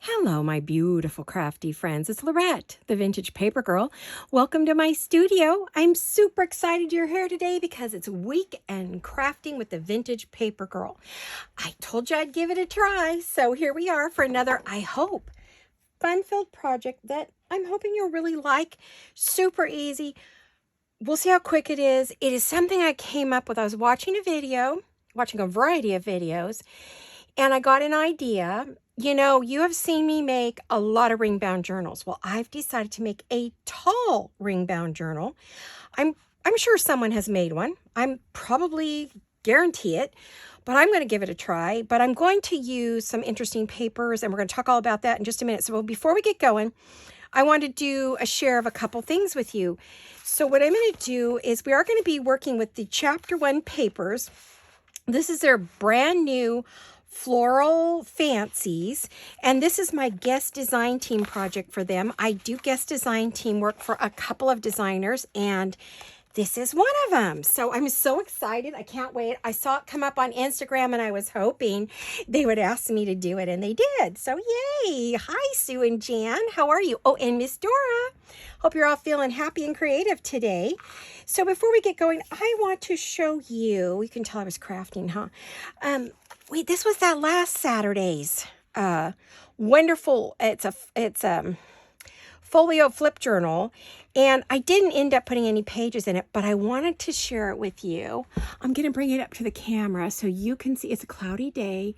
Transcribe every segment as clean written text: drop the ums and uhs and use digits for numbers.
Hello, my beautiful crafty friends. It's Laurette, the Vintage Paper Girl. Welcome to my studio. I'm super excited you're here today because it's weekend crafting with the Vintage Paper Girl. I told you I'd give it a try, so here we are for another, I hope, fun-filled project that I'm hoping you'll really like. Super easy. We'll see how quick it is. It is something I came up with. I was watching a variety of videos, and I got an idea. You know, you have seen me make a lot of ring-bound journals. Well, I've decided to make a tall ring-bound journal. I'm sure someone has made one. I'm probably guarantee it, but I'm going to give it a try. But I'm going to use some interesting papers, and we're going to talk all about that in just a minute. So before we get going, I want to do a share of a couple things with you. So what I'm going to do is we are going to be working with the Chapter 1 papers. This is their brand new Floral Fancies, and this is my guest design team project for them. I do guest design team work for a couple of designers, and this is one of them. So I'm so excited. I can't wait. I saw it come up on Instagram, and I was hoping they would ask me to do it, and they did. So yay. Hi, Sue and Jan. How are you? Oh, and Miss Dora. Hope you're all feeling happy and creative today. So before we get going, I want to show you can tell I was crafting, huh? Wait, this was that last Saturday's wonderful. It's a folio flip journal, and I didn't end up putting any pages in it, but I wanted to share it with you. I'm going to bring it up to the camera so you can see. It's a cloudy day,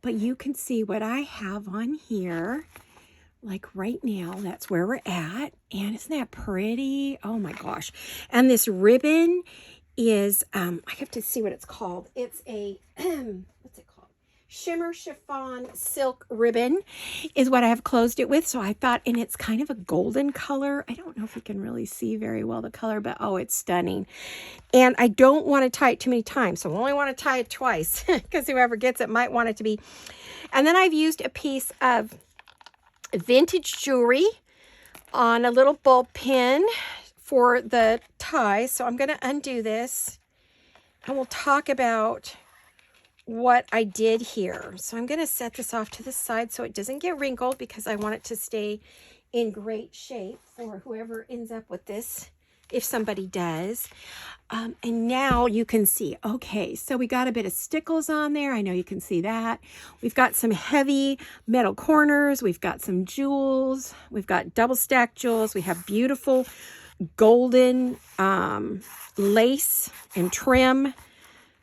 but you can see what I have on here. Like right now, that's where we're at. And isn't that pretty? Oh my gosh. And this ribbon is, I have to see what it's called. It's a, what's it called? Shimmer chiffon silk ribbon is what I have closed it with. So I thought, and it's kind of a golden color. I don't know if you can really see very well the color, but oh, it's stunning. And I don't want to tie it too many times. So I only want to tie it twice because whoever gets it might want it to be. And then I've used a piece of vintage jewelry on a little bulb pin for the tie. So I'm going to undo this and we'll talk about what I did here. So I'm going to set this off to the side so it doesn't get wrinkled because I want it to stay in great shape for whoever ends up with this, if somebody does. And now you can see, okay, so we got a bit of stickles on there. I know you can see that. We've got some heavy metal corners. We've got some jewels. We've got double stacked jewels. We have beautiful golden lace and trim.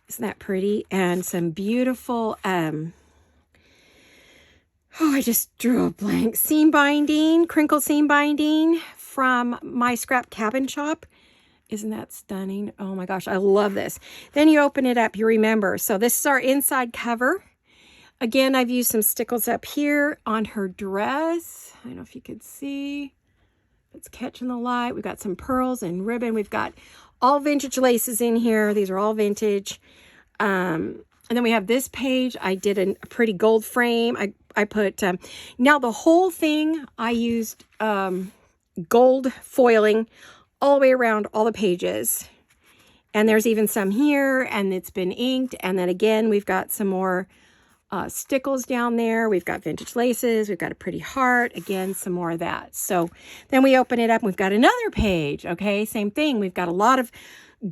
Isn't that pretty? And some beautiful, I just drew a blank. Seam binding, crinkle seam binding from my scrap cabin shop. Isn't that stunning? Oh my gosh, I love this. Then you open it up, you remember. So this is our inside cover. Again, I've used some stickles up here on her dress. I don't know if you could see. It's catching the light. We've got some pearls and ribbon. We've got all vintage laces in here. These are all vintage. And then we have this page. I did a pretty gold frame. I put, now the whole thing, I used gold foiling all the way around all the pages. And there's even some here, and it's been inked. And then again, we've got some more stickles down there. We've got vintage laces. We've got a pretty heart. Again, some more of that. So then we open it up, and we've got another page. Okay, same thing. We've got a lot of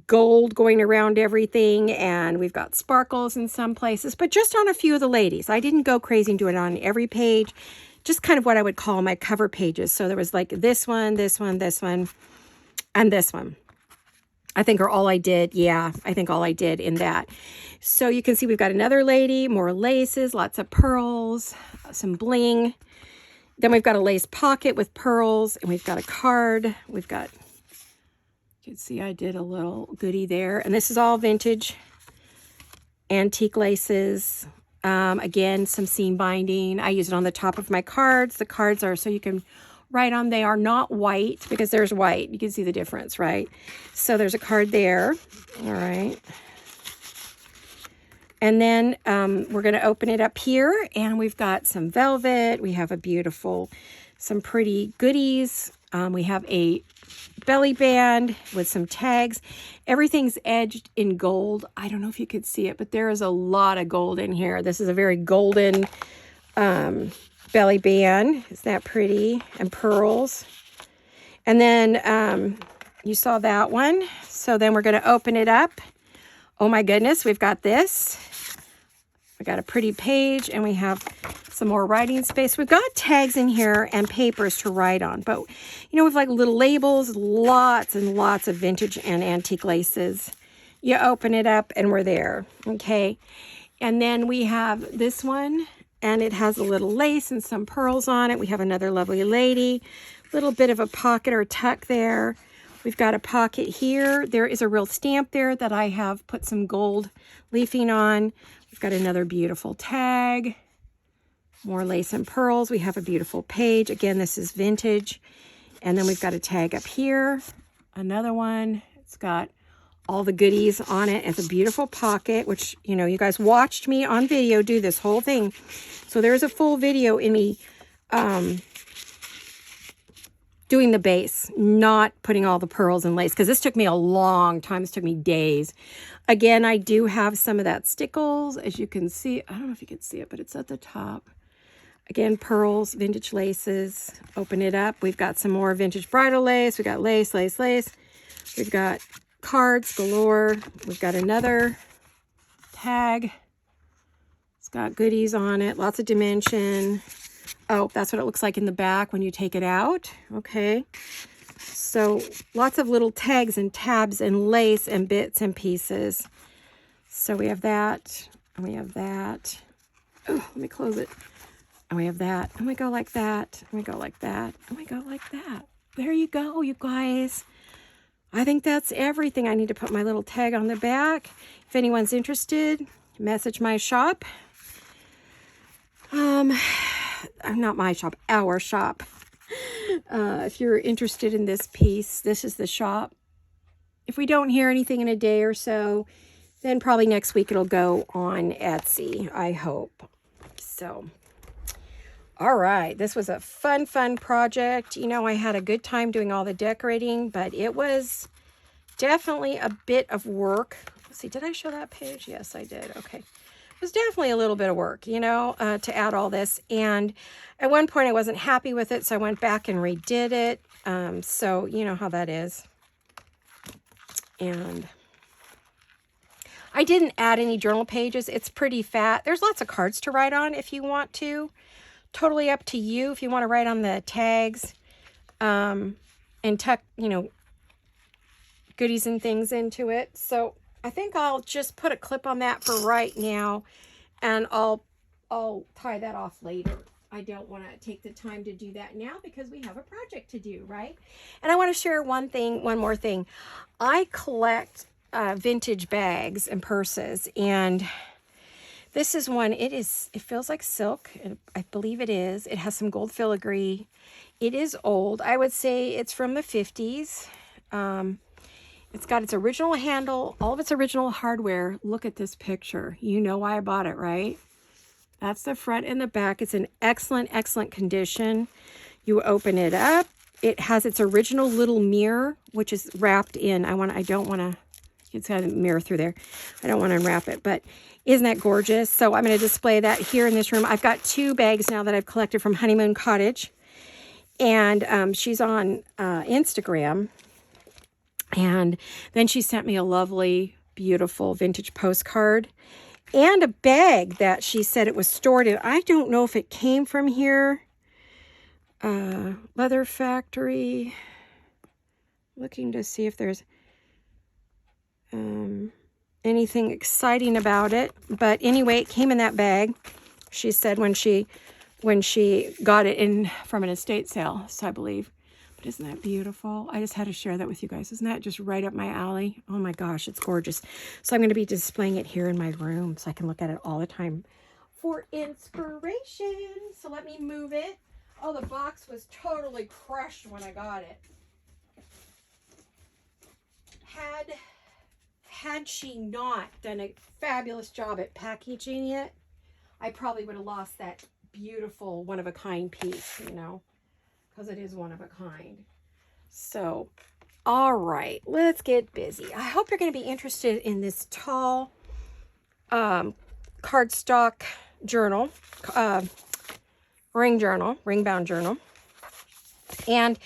gold going around everything, and we've got sparkles in some places, but just on a few of the ladies. I didn't go crazy and do it on every page, just kind of what I would call my cover pages. So there was like this one, this one, this one, and this one. I think are all I did. Yeah, I think all I did in that. So you can see we've got another lady, more laces, lots of pearls, some bling. Then we've got a lace pocket with pearls, and we've got a card. We've got, you can see I did a little goodie there. And this is all vintage antique laces. Again, some seam binding. I use it on the top of my cards. The cards are so you can write on. They are not white because there's white. You can see the difference, right? So there's a card there. All right. And then we're going to open it up here, and we've got some velvet. We have a beautiful, some pretty goodies. We have a belly band with some tags. Everything's edged in gold. I don't know if you could see it, but there is a lot of gold in here. This is a very golden belly band. Isn't that pretty? And pearls. And then you saw that one. So then we're going to open it up. Oh my goodness, we've got this. We got a pretty page, and we have some more writing space. We've got tags in here and papers to write on. But, you know, we've like little labels, lots and lots of vintage and antique laces. You open it up, and we're there, okay? And then we have this one, and it has a little lace and some pearls on it. We have another lovely lady, little bit of a pocket or tuck there. We've got a pocket here. There is a real stamp there that I have put some gold leafing on. We've got another beautiful tag, more lace and pearls. We have a beautiful page. Again, this is vintage. And then we've got a tag up here, another one. It's got all the goodies on it. It's a beautiful pocket, which, you know, you guys watched me on video do this whole thing. So there's a full video in me doing the base, not putting all the pearls and lace, because this took me a long time. This took me days. Again, I do have some of that stickles, as you can see. I don't know if you can see it, but it's at the top. Again, pearls, vintage laces. Open it up. We've got some more vintage bridal lace. We've got lace, lace, lace. We've got cards galore. We've got another tag. It's got goodies on it, lots of dimension. Oh, that's what it looks like in the back when you take it out. Okay. So lots of little tags and tabs and lace and bits and pieces. So we have that, and we have that. Oh, let me close it. And we have that, and we go like that, and we go like that, and we go like that. There you go, you guys. I think that's everything. I need to put my little tag on the back. If anyone's interested, message my shop. Not my shop, our shop. If you're interested in this piece, this is the shop. If we don't hear anything in a day or so, then probably next week it'll go on Etsy, I hope. So, all right. This was a fun project. You know, I had a good time doing all the decorating, but it was definitely a bit of work. Let's see, did I show that page? Yes, I did. Okay. It was definitely a little bit of work, you know, to add all this. And at one point I wasn't happy with it, so I went back and redid it. So you know how that is. And I didn't add any journal pages. It's pretty fat. There's lots of cards to write on if you want to. Totally up to you if you want to write on the tags and tuck, you know, goodies and things into it. So I think I'll just put a clip on that for right now, and I'll tie that off later. I don't want to take the time to do that now because we have a project to do, right? And I want to share one more thing. I collect vintage bags and purses, and this is one. It feels like silk. I believe it is. It has some gold filigree. It is old. I would say it's from the 50s. It's got its original handle, all of its original hardware. Look at this picture. You know why I bought it, right? That's the front and the back. It's in excellent condition. You open it up. It has its original little mirror, which is wrapped in. It's got a mirror through there. I don't want to unwrap it, but isn't that gorgeous? So I'm going to display that here in this room. I've got 2 bags now that I've collected from Honeymoon Cottage. And she's on Instagram. And then she sent me a lovely, beautiful vintage postcard and a bag that she said it was stored in. I don't know if it came from here. Leather Factory. Looking to see if there's anything exciting about it. But anyway, it came in that bag. She said when she got it in from an estate sale, so I believe. Isn't that beautiful? I just had to share that with you guys. Isn't that just right up my alley? Oh my gosh, it's gorgeous. So I'm going to be displaying it here in my room so I can look at it all the time for inspiration. So let me move it. Oh, the box was totally crushed when I got it. Had she not done a fabulous job at packaging it, I probably would have lost that beautiful one-of-a-kind piece, you know, because it is one of a kind. So, all right, let's get busy. I hope you're going to be interested in this tall cardstock journal, ring journal, ring bound journal. And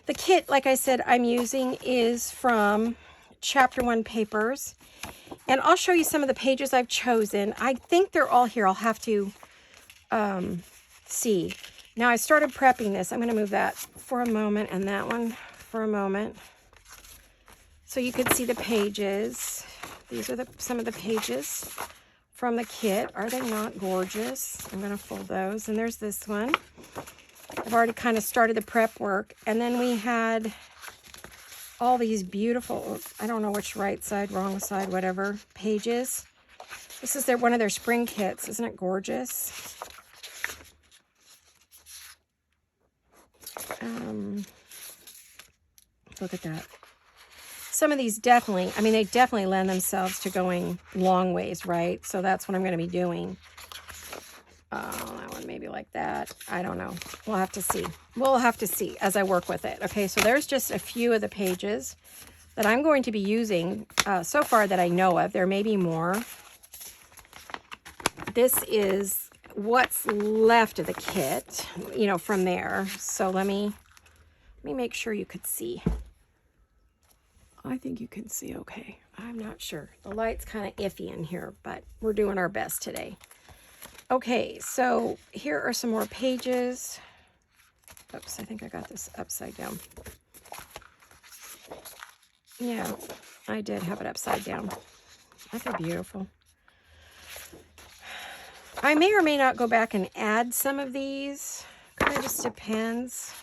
the kit, like I said, I'm using is from Chapter 1 Papers. And I'll show you some of the pages I've chosen. I think they're all here. I'll have to see. Now I started prepping this. I'm going to move that for a moment and that one for a moment. So you could see the pages. These are some of the pages from the kit. Are they not gorgeous? I'm going to fold those. And there's this one. I've already kind of started the prep work. And then we had all these beautiful, I don't know which right side, wrong side, whatever, pages. This is one of their spring kits. Isn't it gorgeous? Look at that. Some of these definitely, I mean, they definitely lend themselves to going long ways, right? So that's what I'm going to be doing. That one maybe like that. I don't know. We'll have to see. We'll have to see as I work with it. Okay, so there's just a few of the pages that I'm going to be using so far that I know of. There may be more. This is what's left of the kit, you know, from there. So let me make sure you could see. I think you can see okay. I'm not sure. The light's kind of iffy in here, but we're doing our best today. Okay, so here are some more pages. Oops, I think I got this upside down. Yeah, I did have it upside down. That's beautiful. I may or may not go back and add some of these. Kind of just depends.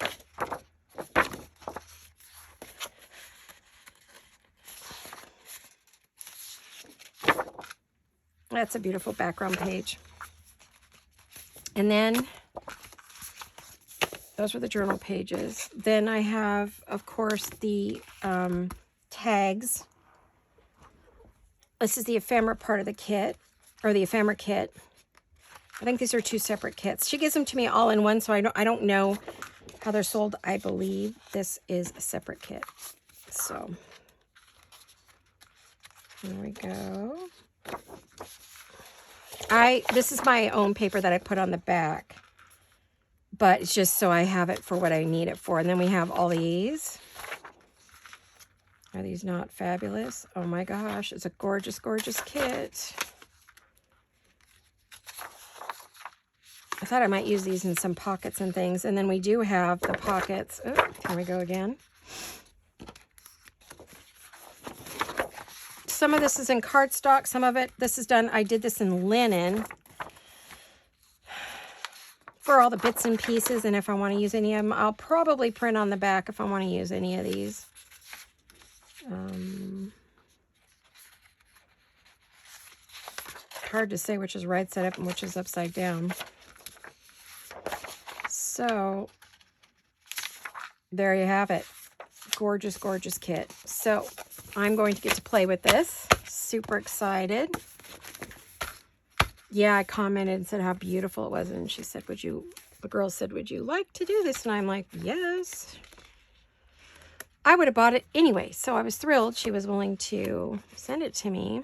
That's a beautiful background page. And then those were the journal pages. Then I have, of course, the tags. This is the ephemera part of the kit, or the ephemera kit. I think these are two separate kits. She gives them to me all in one, so I don't know how they're sold. I believe this is a separate kit. So there we go. This is my own paper that I put on the back, but it's just so I have it for what I need it for. And then we have all these. Are these not fabulous? Oh my gosh, it's a gorgeous, gorgeous kit. I thought I might use these in some pockets and things. And then we do have the pockets. Oh, here we go again. Some of this is in cardstock. Some of it, this is done, I did this in linen for all the bits and pieces. And if I want to use any of them, I'll probably print on the back if I want to use any of these. Hard to say which is right side up and which is upside down. So there you have it. Gorgeous, gorgeous kit. So I'm going to get to play with this. Super excited. Yeah, I commented and said how beautiful it was. And she said, the girl said, would you like to do this? And I'm like, yes. I would have bought it anyway. So I was thrilled she was willing to send it to me.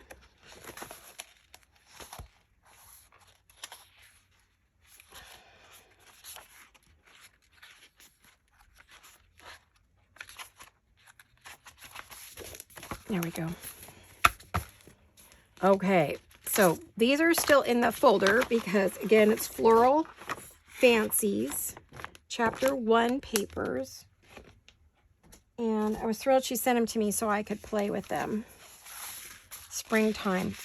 There we go. Okay, so these are still in the folder because, again, it's Floral Fancies, Chapter 1 Papers. And I was thrilled she sent them to me so I could play with them. Springtime.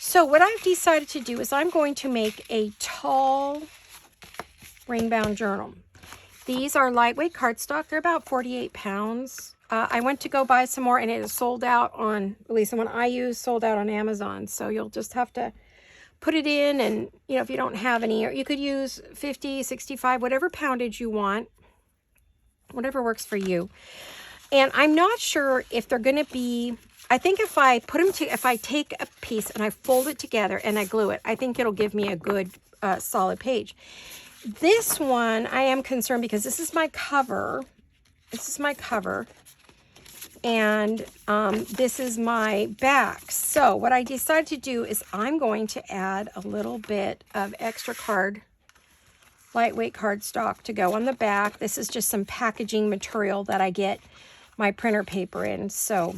So what I've decided to do is I'm going to make a tall ring-bound journal. These are lightweight cardstock. They're about 48 pounds. I went to go buy some more and it is sold out on, at least the one I use, sold out on Amazon. So you'll just have to put it in and, you know, if you don't have any, or you could use 50, 65, whatever poundage you want, whatever works for you. And I'm not sure if they're going to be, I think if I put them to, if I take a piece and I fold it together and I glue it, I think it'll give me a good solid page. This one, I am concerned because this is my cover. This is my cover. And this is my back. So what I decided to do is I'm going to add a little bit of extra card lightweight cardstock to go on the back. This is just some packaging material that I get my printer paper in. So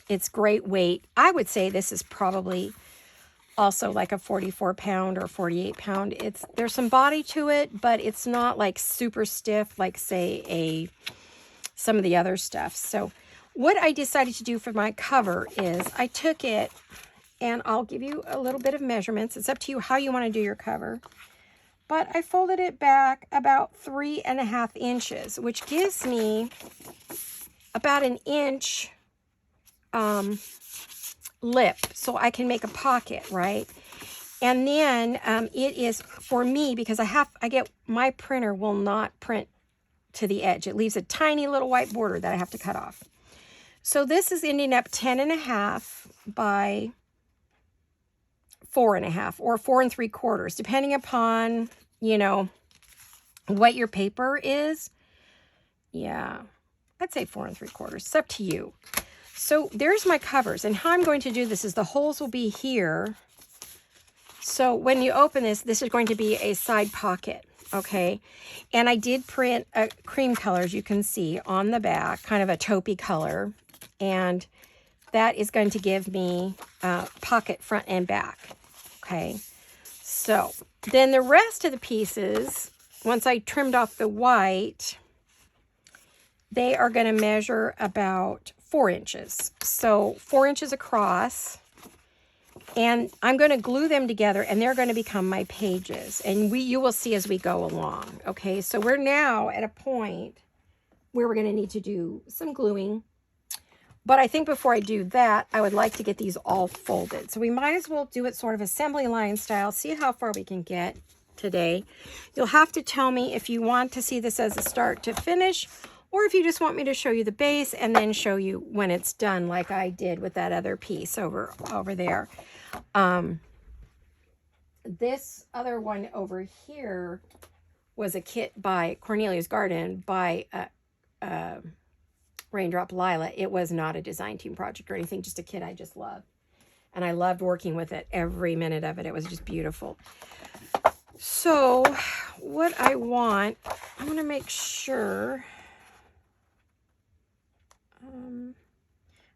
it's great weight. I would say this is probably also like a 44 pound or 48 pound. There's some body to it, but it's not like super stiff like say some of the other stuff. So what I decided to do for my cover is I took it, and I'll give you a little bit of measurements. It's up to you how you want to do your cover. But I folded it back about 3.5 inches, which gives me about an inch lip, so I can make a pocket, right? And then it is for me, because my printer will not print to the edge. It leaves a tiny little white border that I have to cut off. So this is ending up 10.5 by 4.5 or 4 3/4, depending upon, what your paper is. Yeah, I'd say 4 3/4. It's up to you. So there's my covers, and how I'm going to do this is the holes will be here. So when you open this is going to be a side pocket, okay? And I did print a cream color, as you can see, on the back, kind of a taupey color. And that is going to give me pocket front and back, okay? So then the rest of the pieces, once I trimmed off the white, they are going to measure about 4 inches. So 4 inches across. And I'm going to glue them together, and they're going to become my pages. And you will see as we go along. Okay, so we're now at a point where we're going to need to do some gluing. But I think before I do that, I would like to get these all folded. So we might as well do it sort of assembly line style, see how far we can get today. You'll have to tell me if you want to see this as a start to finish, or if you just want me to show you the base and then show you when it's done, like I did with that other piece over there. This other one over here was a kit by Cornelia's Garden by Raindrop Lila. It was not a design team project or anything, just a kit I just loved. And I loved working with it, every minute of it. It was just beautiful. So what I want to make sure...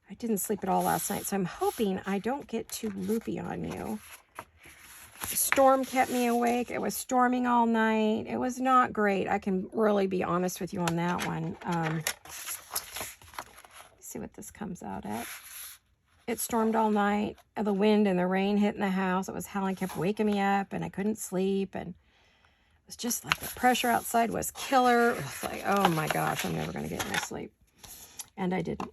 I didn't sleep at all last night, so I'm hoping I don't get too loopy on you. The storm kept me awake. It was storming all night. It was not great. I can really be honest with you on that one. Let's see what this comes out at. It stormed all night. The wind and the rain hit in the house. It was howling, kept waking me up, and I couldn't sleep. And it was just like the pressure outside was killer. It was like, oh my gosh, I'm never going to get any sleep. And I didn't.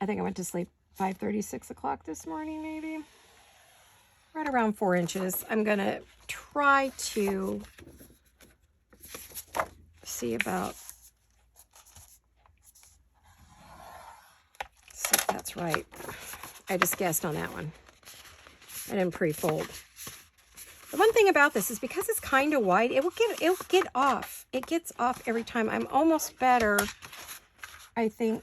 I think I went to sleep 5:30, 6 o'clock this morning, maybe. Right around 4 inches. I'm going to try to see if that's right. I just guessed on that one. I didn't pre-fold. The one thing about this is because it's kind of wide, it will get off. It gets off every time. I'm almost better, I think,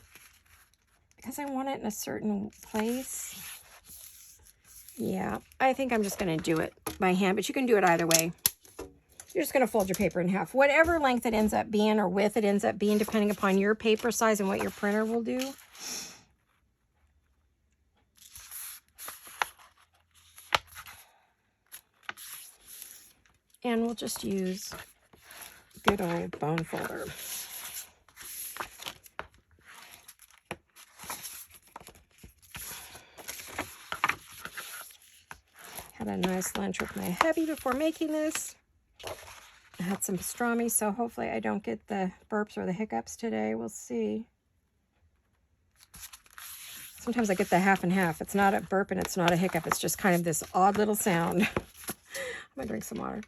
because I want it in a certain place. Yeah, I think I'm just going to do it by hand, but you can do it either way. You're just going to fold your paper in half. Whatever length it ends up being or width it ends up being, depending upon your paper size and what your printer will do. And we'll just use good old bone folder. Had a nice lunch with my hubby before making this. I had some pastrami, so hopefully I don't get the burps or the hiccups today. We'll see. Sometimes I get the half and half. It's not a burp and it's not a hiccup. It's just kind of this odd little sound. I'm going to drink some water.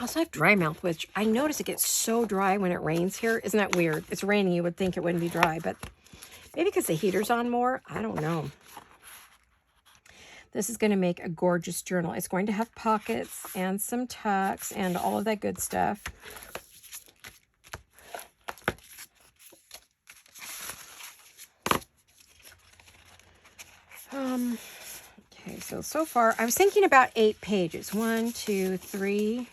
Also, I have dry mouth, which I notice it gets so dry when it rains here. Isn't that weird? It's raining. You would think it wouldn't be dry, but maybe because the heater's on more. I don't know. This is going to make a gorgeous journal. It's going to have pockets and some tucks and all of that good stuff. Okay, so far, I was thinking about 8 pages. 1, 2, 3,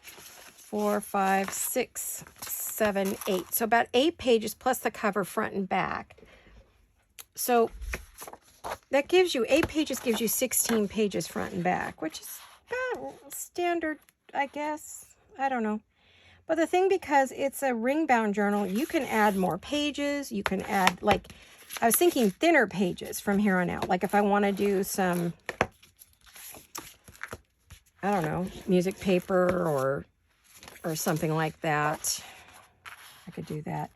4, 5, 6, 7, 8. So about 8 pages plus the cover front and back. So that gives you, 8 pages gives you 16 pages front and back, which is about standard, I guess. I don't know. But the thing, because it's a ring-bound journal, you can add more pages. You can add, like, I was thinking thinner pages from here on out. Like if I want to do some, I don't know, music paper or something like that, I could do that.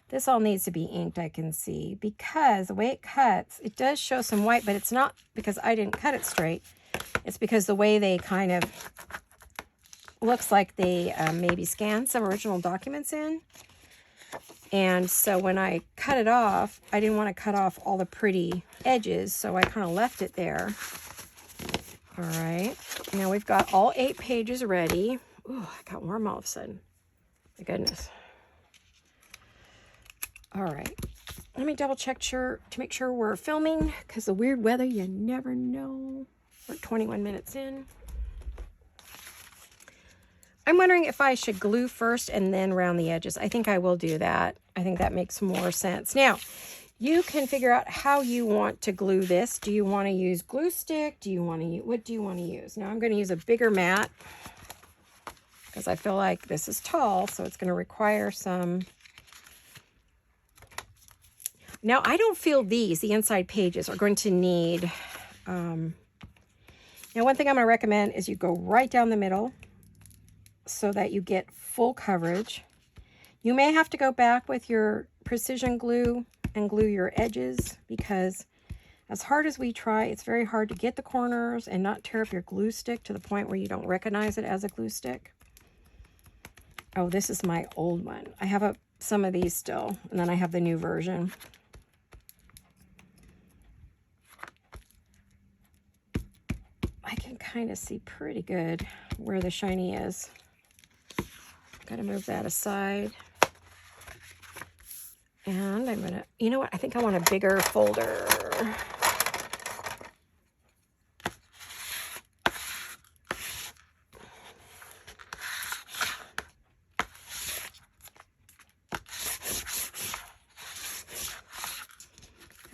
This all needs to be inked, I can see, because the way it cuts, it does show some white, but it's not because I didn't cut it straight. It's because the way they kind of, looks like they maybe scanned some original documents in. And so when I cut it off, I didn't want to cut off all the pretty edges, so I kind of left it there. All right, now we've got all 8 pages ready. Ooh, I got warm all of a sudden. My goodness. All right, let me double check to make sure we're filming, because the weird weather, you never know. We're 21 minutes in. I'm wondering if I should glue first and then round the edges. I think I will do that. I think that makes more sense. Now, you can figure out how you want to glue this. Do you want to use glue stick? Do you want to use, what do you want to use? Now, I'm going to use a bigger mat because I feel like this is tall, so it's going to require some. Now, I don't feel these, the inside pages, are going to need, now one thing I'm going to recommend is you go right down the middle so that you get full coverage. You may have to go back with your precision glue and glue your edges, because as hard as we try, it's very hard to get the corners and not tear up your glue stick to the point where you don't recognize it as a glue stick. Oh, this is my old one. I have some of these still, and then I have the new version. I can kind of see pretty good where the shiny is. Gotta move that aside. And I'm gonna, you know what? I think I want a bigger folder.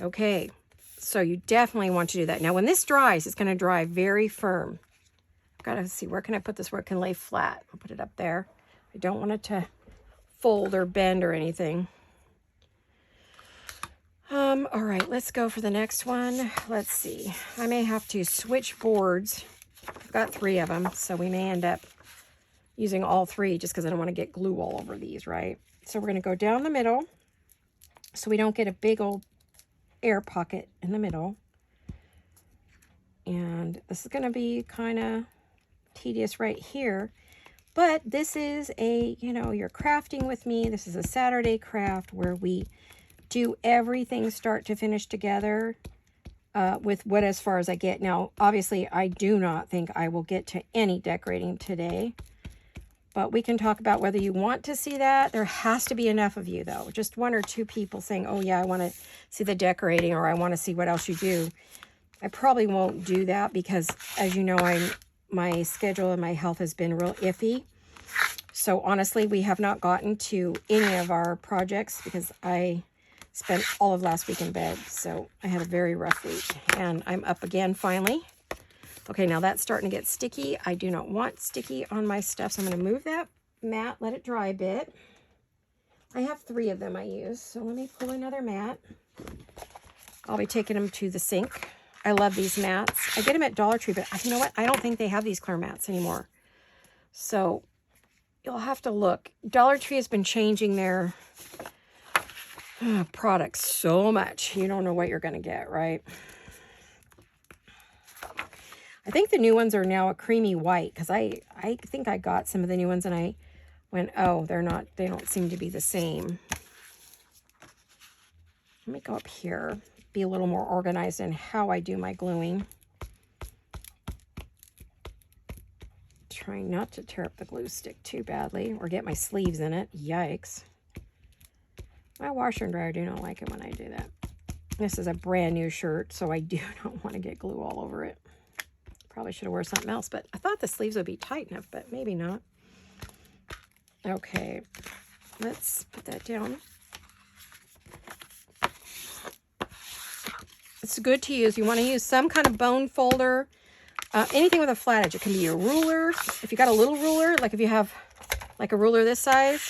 Okay, so you definitely want to do that. Now, when this dries, it's gonna dry very firm. Gotta see, where can I put this where it can lay flat? I'll put it up there. I don't want it to fold or bend or anything. All right, let's go for the next one. Let's see. I may have to switch boards. I've got 3 of them, so we may end up using all 3 just because I don't want to get glue all over these, right? So we're going to go down the middle so we don't get a big old air pocket in the middle. And this is going to be kind of tedious right here. But this is a, you know, you're crafting with me. This is a Saturday craft where we do everything start to finish together with what as far as I get. Now, obviously, I do not think I will get to any decorating today. But we can talk about whether you want to see that. There has to be enough of you, though. Just 1 or 2 people saying, oh, yeah, I want to see the decorating, or I want to see what else you do. I probably won't do that because, as you know, my schedule and my health has been real iffy. So honestly, we have not gotten to any of our projects because I spent all of last week in bed. So I had a very rough week, and I'm up again finally. Okay, now that's starting to get sticky. I do not want sticky on my stuff, so I'm going to move that mat, let it dry a bit. I have 3 of them I use, so let me pull another mat. I'll be taking them to the sink. I love these mats. I get them at Dollar Tree, but you know what? I don't think they have these clear mats anymore. So you'll have to look. Dollar Tree has been changing their products so much. You don't know what you're going to get, right? I think the new ones are now a creamy white, because I think I got some of the new ones and I went, oh, they don't seem to be the same. Let me go up here, be a little more organized in how I do my gluing. Trying not to tear up the glue stick too badly or get my sleeves in it. Yikes. My washer and dryer do not like it when I do that. This is a brand new shirt, so I do not want to get glue all over it. Probably should have worn something else, but I thought the sleeves would be tight enough, but maybe not. Okay, let's put that down. It's good to use. You want to use some kind of bone folder, anything with a flat edge. It can be a ruler. If you got a little ruler, like if you have like a ruler this size,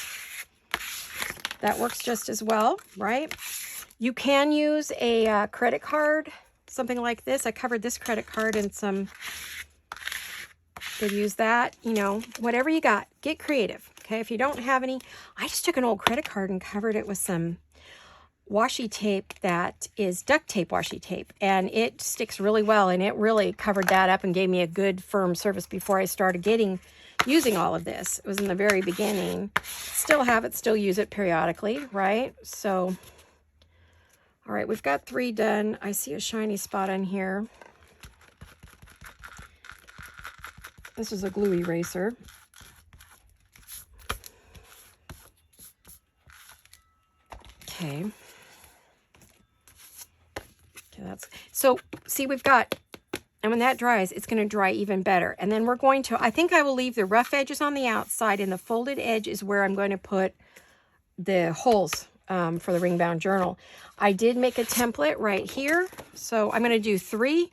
that works just as well, right? You can use a credit card, something like this. I covered this credit card in some, could use that, you know, whatever you got, get creative. Okay, if you don't have any, I just took an old credit card and covered it with some washi tape that is duct tape washi tape, and it sticks really well, and it really covered that up and gave me a good firm surface before I started using all of this. It was in the very beginning. Still have it, still use it periodically, right? So, all right, we've got 3 done. I see a shiny spot on here. This is a glue eraser. Okay. That's so see, we've got, and when that dries, it's going to dry even better. And then we're going to, I think I will leave the rough edges on the outside, and the folded edge is where I'm going to put the holes for the ring bound journal. I did make a template right here, so I'm going to do 3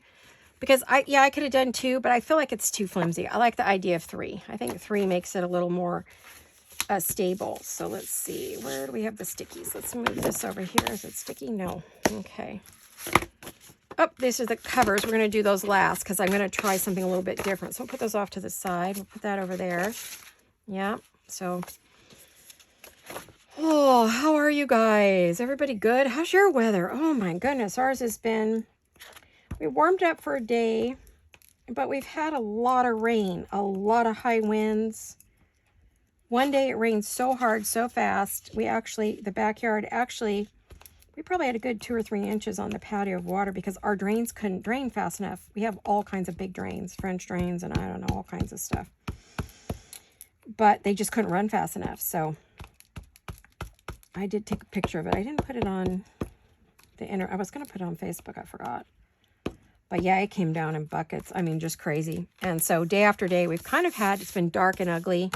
because I could have done 2, but I feel like it's too flimsy. I like the idea of 3. I think 3 makes it a little more stable. So let's see, where do we have the stickies? Let's move this over here. Is it sticky? No. Okay. Oh, these are the covers. We're going to do those last because I'm going to try something a little bit different. So we'll put those off to the side. We'll put that over there. Yeah. So, oh, how are you guys? Everybody good? How's your weather? Oh my goodness. Ours has been, we warmed up for a day, but we've had a lot of rain, a lot of high winds. One day it rained so hard, so fast. The backyard actually, we probably had a good 2 or 3 inches on the patio of water because our drains couldn't drain fast enough. We have all kinds of big drains, French drains, and I don't know, all kinds of stuff. But they just couldn't run fast enough. So I did take a picture of it. I didn't put it on I was going to put it on Facebook. I forgot. But yeah, it came down in buckets. I mean, just crazy. And so day after day, we've kind of had, it's been dark and ugly.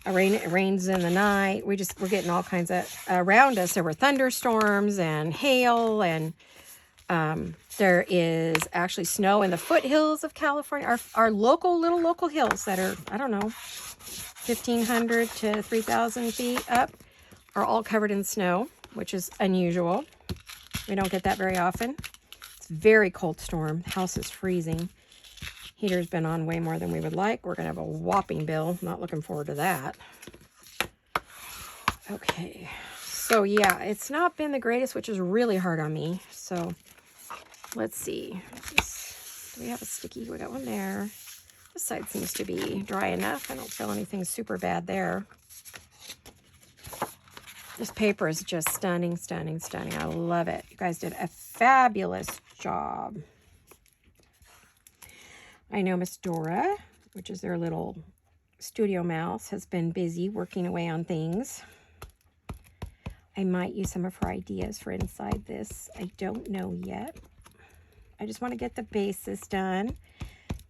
It rains in the night. We're getting all kinds of, around us, there were thunderstorms and hail, and there is actually snow in the foothills of California. Our little local hills that are, I don't know, 1,500 to 3,000 feet up are all covered in snow, which is unusual. We don't get that very often. It's a very cold storm. The house is freezing. Heater's been on way more than we would like. We're going to have a whopping bill. Not looking forward to that. Okay. So, yeah, it's not been the greatest, which is really hard on me. So, let's see. Do we have a sticky? We got one there. This side seems to be dry enough. I don't feel anything super bad there. This paper is just stunning, stunning, stunning. I love it. You guys did a fabulous job. I know Miss Dora, which is their little studio mouse, has been busy working away on things. I might use some of her ideas for inside this. I don't know yet. I just want to get the bases done.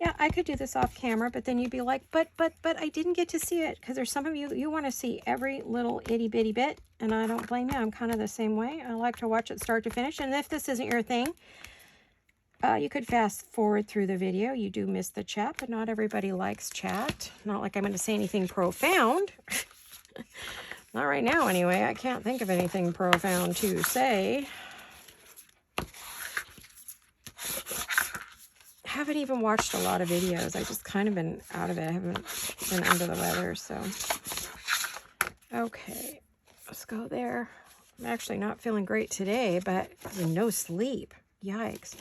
Yeah, I could do this off camera, but then you'd be like, but I didn't get to see it, because there's some of you want to see every little itty bitty bit, and I don't blame you. I'm kind of the same way. I like to watch it start to finish, and if this isn't your thing, you could fast forward through the video. You do miss the chat, but not everybody likes chat. Not like I'm going to say anything profound. Not right now, anyway. I can't think of anything profound to say. Haven't even watched a lot of videos. I just kind of been out of it. I haven't been under the weather, so. Okay, let's go there. I'm actually not feeling great today, but no sleep. Yikes.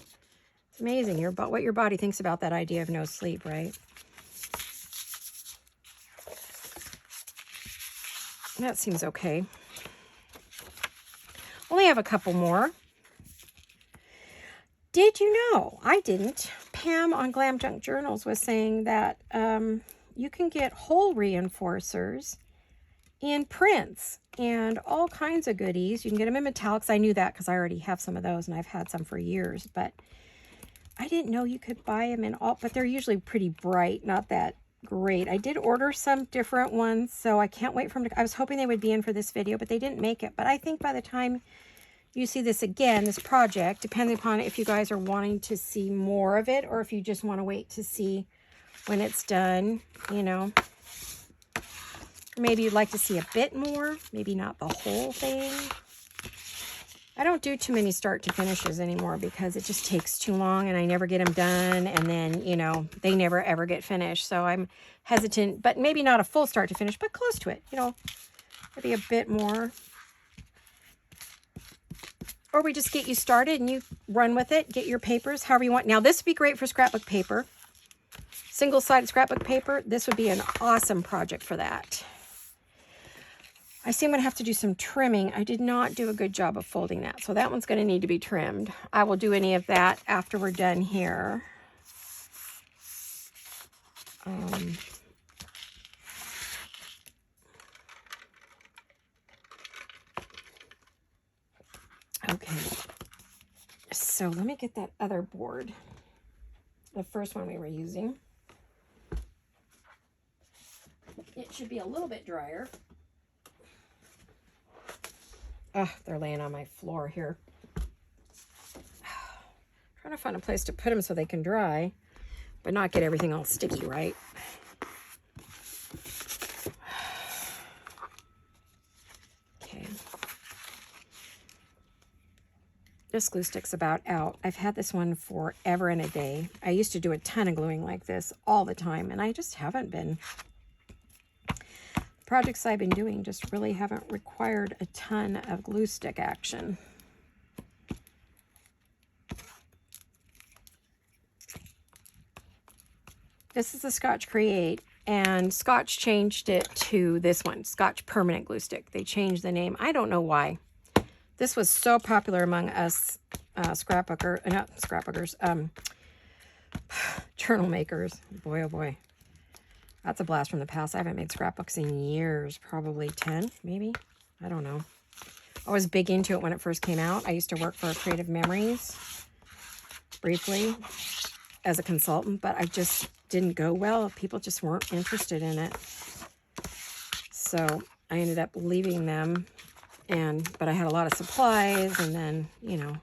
It's amazing what your body thinks about that idea of no sleep, right? That seems okay. Only have a couple more. Did you know? I didn't. Pam on Glam Junk Journals was saying that you can get hole reinforcers and prints and all kinds of goodies. You can get them in metallics. I knew that because I already have some of those and I've had some for years, but I didn't know you could buy them in all, but they're usually pretty bright, not that great. I did order some different ones, so I can't wait for them to, I was hoping they would be in for this video, but they didn't make it. But I think by the time you see this again, this project, depending upon if you guys are wanting to see more of it or if you just want to wait to see when it's done, you know. Maybe you'd like to see a bit more, maybe not the whole thing. I don't do too many start to finishes anymore because it just takes too long and I never get them done, and then, you know, they never ever get finished. So I'm hesitant, but maybe not a full start to finish, but close to it, you know, maybe a bit more. Or we just get you started and you run with it, get your papers, however you want. Now, this would be great for scrapbook paper. Single-sided scrapbook paper, this would be an awesome project for that. I see I'm going to have to do some trimming. I did not do a good job of folding that, so that one's going to need to be trimmed. I will do any of that after we're done here. Okay, so let me get that other board, the first one we were using. It should be a little bit drier. Oh, they're laying on my floor here. Trying to find a place to put them so they can dry, but not get everything all sticky, right? Okay. This glue stick's about out. I've had this one forever and a day. I used to do a ton of gluing like this all the time, and I just haven't been. Projects I've been doing just really haven't required a ton of glue stick action. This is the Scotch Create, and Scotch changed it to this one, Scotch Permanent Glue Stick. They changed the name. I don't know why. This was so popular among us scrapbookers, journal makers. Boy, oh boy. That's a blast from the past. I haven't made scrapbooks in years, probably 10, maybe. I don't know. I was big into it when it first came out. I used to work for Creative Memories briefly as a consultant, but I just didn't go well. People just weren't interested in it. So I ended up leaving them, but I had a lot of supplies, and then, you know,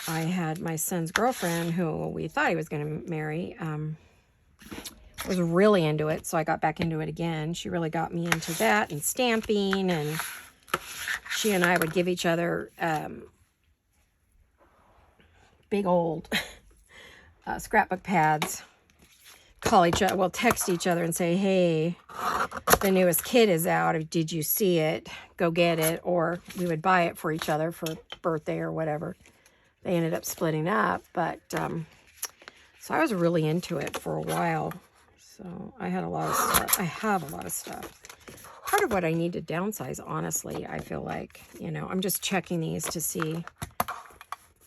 I had my son's girlfriend, who we thought he was going to marry, was really into it, so I got back into it again. She really got me into that and stamping, and she and I would give each other big old scrapbook pads, call each other, well, text each other and say, hey, the newest kit is out. Did you see it? Go get it. Or we would buy it for each other for birthday or whatever. They ended up splitting up, but so I was really into it for a while. So I had a lot of stuff. I have a lot of stuff. Part of what I need to downsize, honestly, I feel like, you know, I'm just checking these to see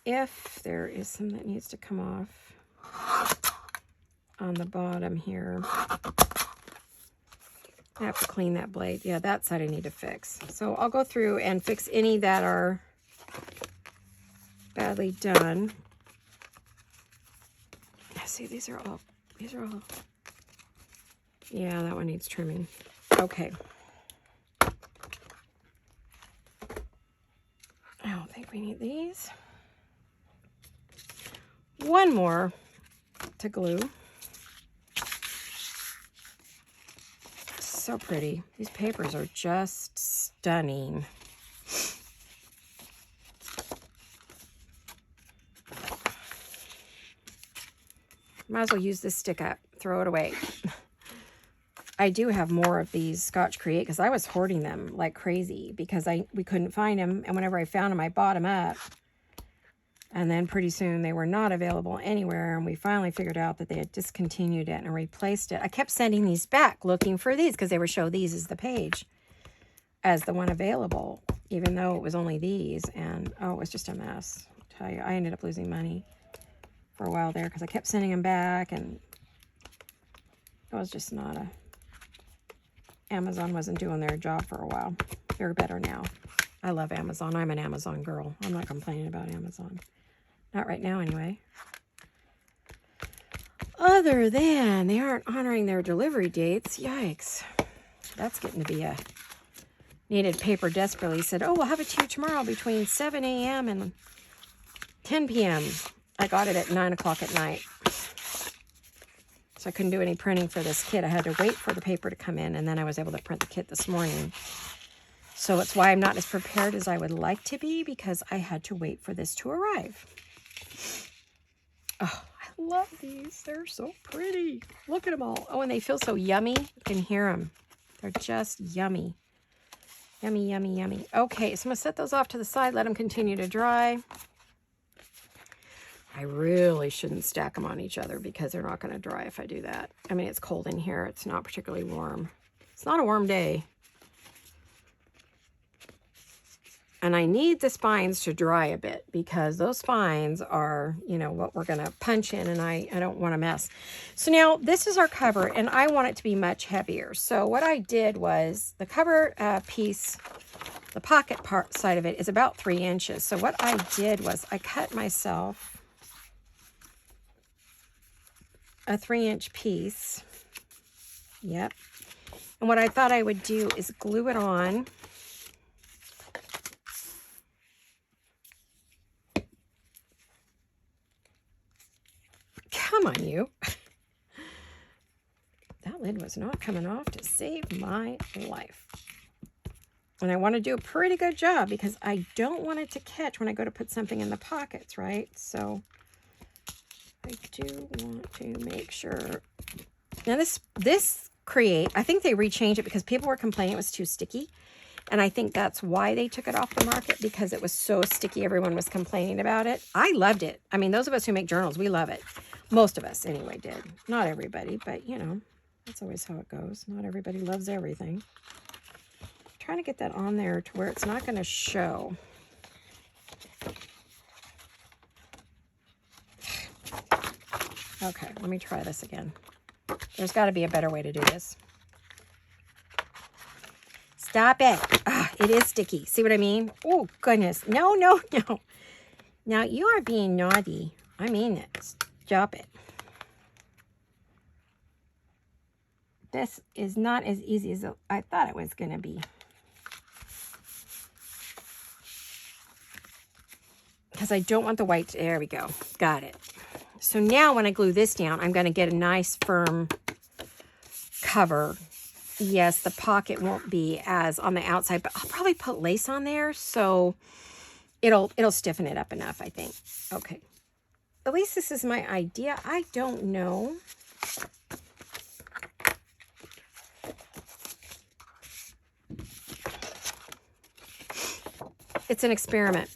if there is some that needs to come off on the bottom here. I have to clean that blade. Yeah, that side I need to fix. So I'll go through and fix any that are badly done. See, these are all, yeah, that one needs trimming. Okay. I don't think we need these. One more to glue. So pretty. These papers are just stunning. Might as well use this stick up, throw it away. I do have more of these Scotch Create because I was hoarding them like crazy because we couldn't find them, and whenever I found them, I bought them up. And then pretty soon they were not available anywhere, and we finally figured out that they had discontinued it and replaced it. I kept sending these back looking for these because they would show these as the page, as the one available, even though it was only these. And oh, it was just a mess. I'll tell you, I ended up losing money for a while there because I kept sending them back, and it was just not a... Amazon wasn't doing their job for a while. They're better now. I love Amazon. I'm an Amazon girl. I'm not complaining about Amazon. Not right now, anyway. Other than they aren't honoring their delivery dates. Yikes. That's getting to be a... Needed paper desperately. Said, oh, we'll have it to you tomorrow between 7 a.m. and 10 p.m. I got it at 9 o'clock at night. So I couldn't do any printing for this kit. I had to wait for the paper to come in, and then I was able to print the kit this morning. So it's why I'm not as prepared as I would like to be, because I had to wait for this to arrive. Oh, I love these. They're so pretty. Look at them all. Oh, and they feel so yummy. You can hear them. They're just yummy. Yummy, yummy, yummy. Okay, so I'm going to set those off to the side, let them continue to dry. I really shouldn't stack them on each other because they're not going to dry if I do that. I mean, it's cold in here. It's not particularly warm. It's not a warm day. And I need the spines to dry a bit because those spines are, you know, what we're going to punch in, and I don't want to mess. So now this is our cover, and I want it to be much heavier. So what I did was the cover piece, the pocket part side of it is about 3 inches. So what I did was I cut myself a 3-inch piece. Yep. And what I thought I would do is glue it on. Come on, you. That lid was not coming off to save my life. And I want to do a pretty good job because I don't want it to catch when I go to put something in the pockets, right? So I do want to make sure. Now I think they rechanged it because people were complaining it was too sticky. And I think that's why they took it off the market, because it was so sticky. Everyone was complaining about it. I loved it. I mean, those of us who make journals, we love it. Most of us, anyway, did. Not everybody, but, you know, that's always how it goes. Not everybody loves everything. I'm trying to get that on there to where it's not going to show. Okay, let me try this again. There's got to be a better way to do this. Stop it. It is sticky. See what I mean? Oh, goodness. No, no, no. Now, you are being naughty. I mean it. Stop it. This is not as easy as I thought it was going to be. Because I don't want the white. There we go. Got it. So now when I glue this down, I'm going to get a nice firm cover. Yes, the pocket won't be as on the outside, but I'll probably put lace on there, so it'll stiffen it up enough, I think. Okay. At least this is my idea. I don't know. It's an experiment.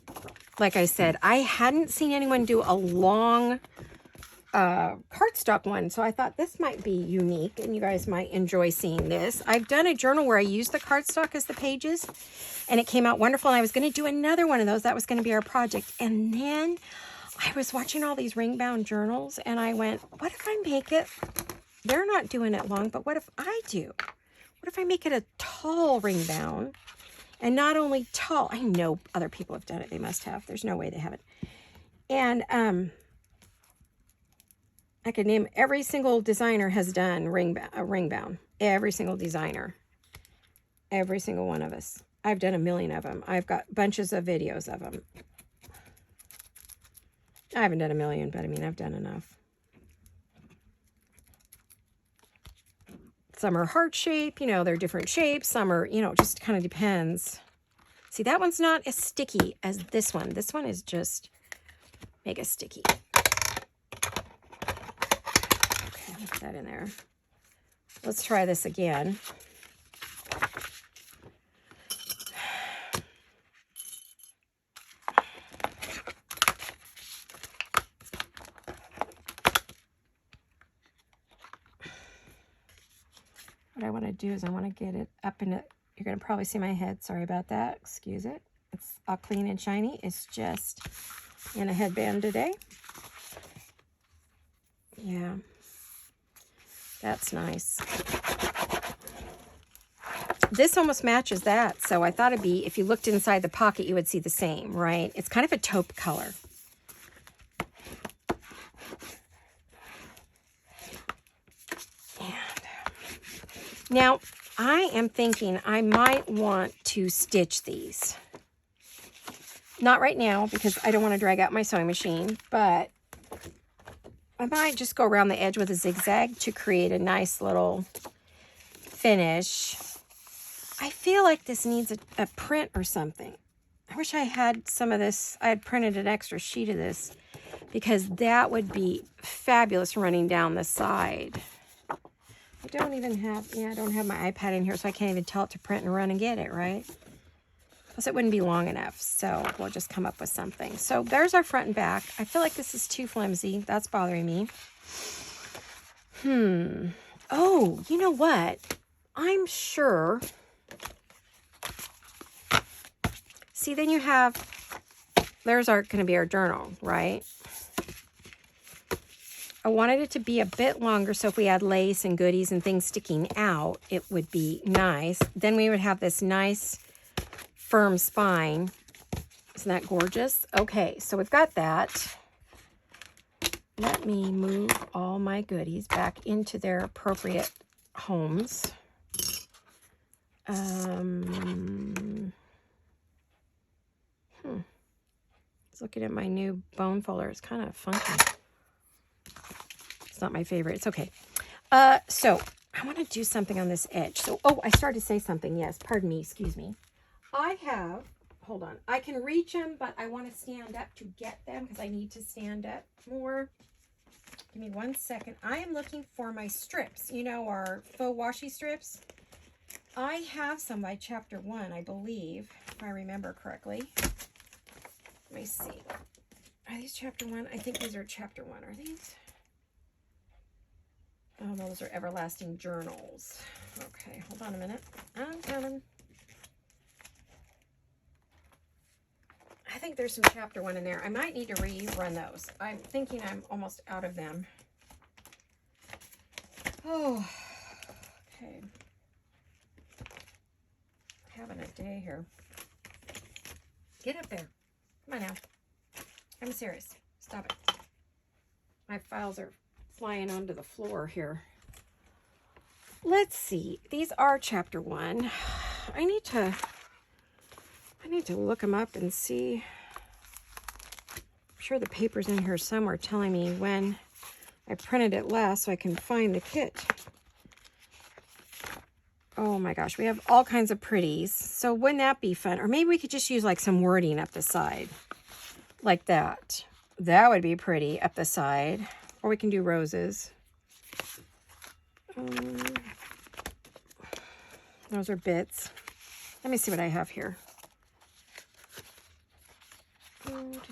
Like I said, I hadn't seen anyone do a long cardstock one, so I thought this might be unique and you guys might enjoy seeing this. I've done a journal where I used the cardstock as the pages and it came out wonderful, and I was going to do another one of those. That was going to be our project. And then I was watching all these ring bound journals and I went, what if I make it, they're not doing it long, but what if I do? What if I make it a tall ring bound? And not only tall, I know other people have done it. They must have. There's no way they haven't. And I could name every single designer has done a ring bound. Every single designer. Every single one of us. I've done a million of them. I've got bunches of videos of them. I haven't done a million, but I mean, I've done enough. Some are heart shape, you know, they're different shapes. Some are, you know, it just kind of depends. See, that one's not as sticky as this one. This one is just mega sticky. Put that in there. Let's try this again. What I want to do is I want to get it up in it. You're going to probably see my head. Sorry about that. Excuse it. It's all clean and shiny. It's just in a headband today. Yeah. That's nice. this almost matches that. So I thought it'd be, if you looked inside the pocket, you would see the same, right? It's kind of a taupe color. And now I am thinking I might want to stitch these. Not right now because I don't want to drag out my sewing machine, but I might just go around the edge with a zigzag to create a nice little finish. I feel like this needs a print or something. I wish I had some of this. I had printed an extra sheet of this because that would be fabulous running down the side. I don't even have, I don't have my iPad in here, so I can't even tell it to print and run and get it, right? Plus it wouldn't be long enough, so we'll just come up with something. So there's our front and back. I feel like this is too flimsy. That's bothering me. Oh, you know what? I'm sure. See, then you have, there's going to be our journal, right? I wanted it to be a bit longer, so if we had lace and goodies and things sticking out, it would be nice. Then we would have this nice firm spine. Isn't that gorgeous? Okay, so we've got that. Let me move all my goodies back into their appropriate homes. Just looking at my new bone folder. It's kind of funky. It's not my favorite. It's okay. So I want to do something on this edge. So, oh, I started to say something. Yes, pardon me. Excuse me. I have, hold on. I can reach them, but I want to stand up to get them because I need to stand up more. Give me 1 second. I am looking for my strips. You know, our faux washi strips. I have some by Chapter 1, I believe, if I remember correctly. Let me see. Are these Chapter 1? I think these are Chapter 1. Are these? Oh, those are Everlasting Journals. Okay, hold on a minute. I'm coming. I think there's some Chapter 1 in there. I might need to rerun those. I'm thinking I'm almost out of them. Oh, okay. Having a day here. Get up there. Come on now. I'm serious. Stop it. My files are flying onto the floor here. Let's see. These are Chapter 1. I need to look them up and see. I'm sure the paper's in here somewhere telling me when I printed it last so I can find the kit. Oh my gosh, we have all kinds of pretties. So wouldn't that be fun? Or maybe we could just use like some wording up the side. Like that. That would be pretty up the side. Or we can do roses. Those are bits. Let me see what I have here.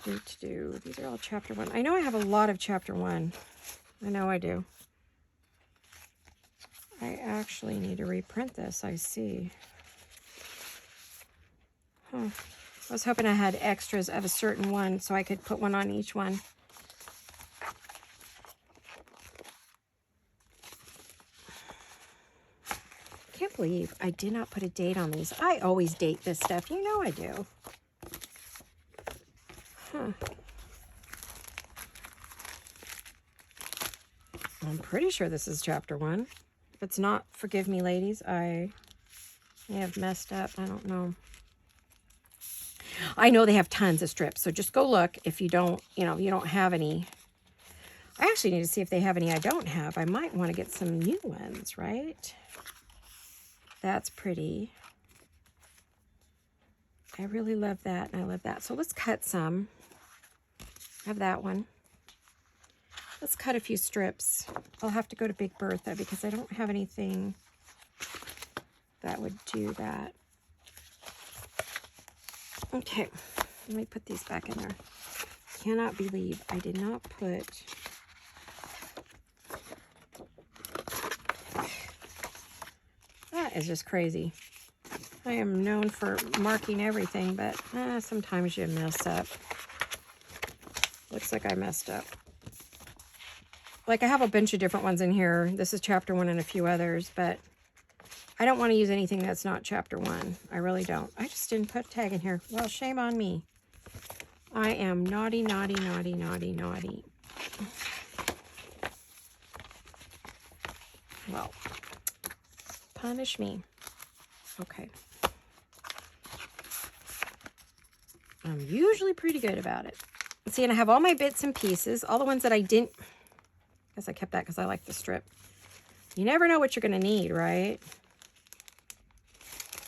These are all Chapter 1. I know I have a lot of Chapter 1. I know I do. I actually need to reprint this, I see. I was hoping I had extras of a certain one so I could put one on each one. I can't believe I did not put a date on these. I always date this stuff. You know I do. I'm pretty sure this is Chapter 1. If it's not, forgive me, ladies. I may have messed up. I don't know. I know they have tons of strips, so just go look if you don't, you don't have any. I actually need to see if they have any I don't have. I might want to get some new ones, right? That's pretty. I really love that, and I love that. So let's cut some. I have that one. Let's cut a few strips. I'll have to go to Big Bertha because I don't have anything that would do that. Okay, let me put these back in there. Cannot believe I did not put... That is just crazy. I am known for marking everything, but sometimes you mess up. Looks like I messed up. Like I have a bunch of different ones in here. This is Chapter 1 and a few others, but I don't want to use anything that's not chapter 1. I really don't. I just didn't put a tag in here. Well, shame on me. I am naughty, naughty, naughty, naughty, naughty. Well, punish me. Okay. I'm usually pretty good about it. See, and I have all my bits and pieces, all the ones that I didn't. I guess I kept that because I like the strip. You never know what you're going to need, right?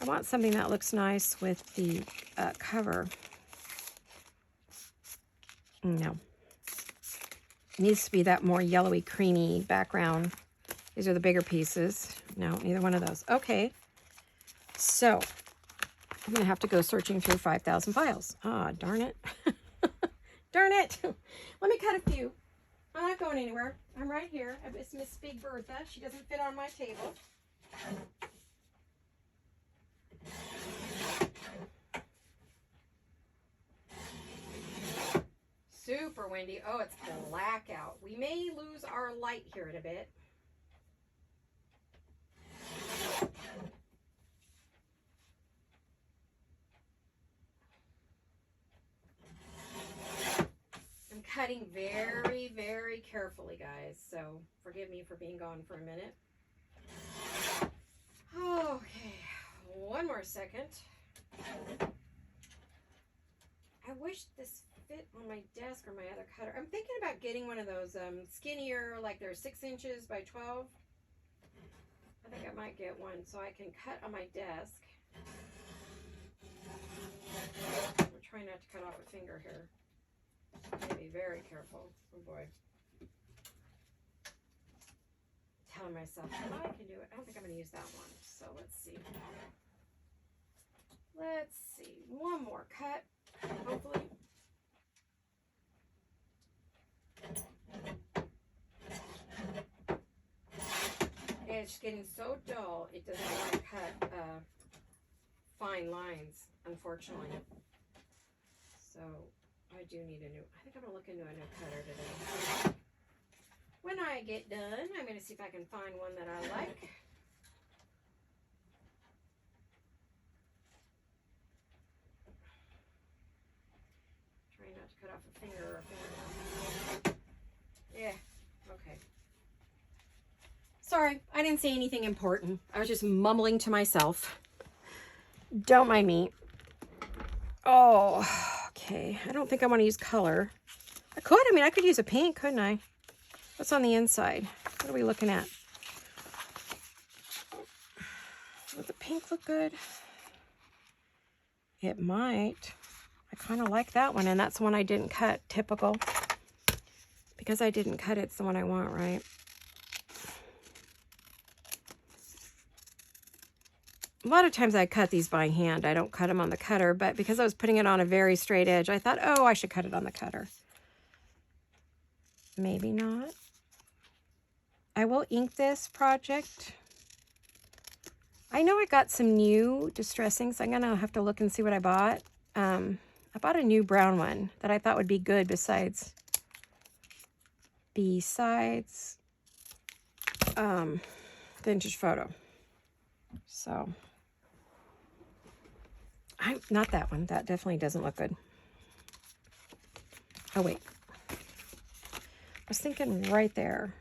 I want something that looks nice with the cover. No. It needs to be that more yellowy, creamy background. These are the bigger pieces. No, neither one of those. Okay. So, I'm going to have to go searching through 5,000 files. Ah, darn it. Darn it. Let me cut a few. I'm not going anywhere. I'm right here. It's Miss Big Bertha. She doesn't fit on my table. Super windy. Oh, it's blackout. We may lose our light here in a bit. I'm cutting very, very carefully, guys. So forgive me for being gone for a minute. Okay, one more second. I wish this fit on my desk or my other cutter. I'm thinking about getting one of those skinnier, like they're 6 inches by 12. I think I might get one so I can cut on my desk. I'm trying not to cut off a finger here. I'm going to be very careful. Oh boy. Telling myself, oh, I can do it. I don't think I'm going to use that one. So let's see. Let's see. One more cut, hopefully. It's getting so dull, it doesn't want to cut fine lines, unfortunately. So I do need a new, I think I'm going to look into a new cutter today. When I get done, I'm going to see if I can find one that I like. Trying not to cut off a finger or a fingernail. Yeah, okay. Sorry, I didn't say anything important. I was just mumbling to myself. Don't mind me. Oh, okay. I don't think I want to use color. I could. I mean, I could use a pink, couldn't I? What's on the inside? What are we looking at? Would the pink look good? It might. I kind of like that one, and that's the one I didn't cut. Typical. Because I didn't cut it, it's the one I want, right? A lot of times I cut these by hand. I don't cut them on the cutter, but because I was putting it on a very straight edge, I thought, oh, I should cut it on the cutter. Maybe not. I will ink this project. I know I got some new distressing, so I'm going to have to look and see what I bought. I bought a new brown one that I thought would be good besides Vintage Photo. So, not that one. That definitely doesn't look good. Oh, wait. I was thinking right there.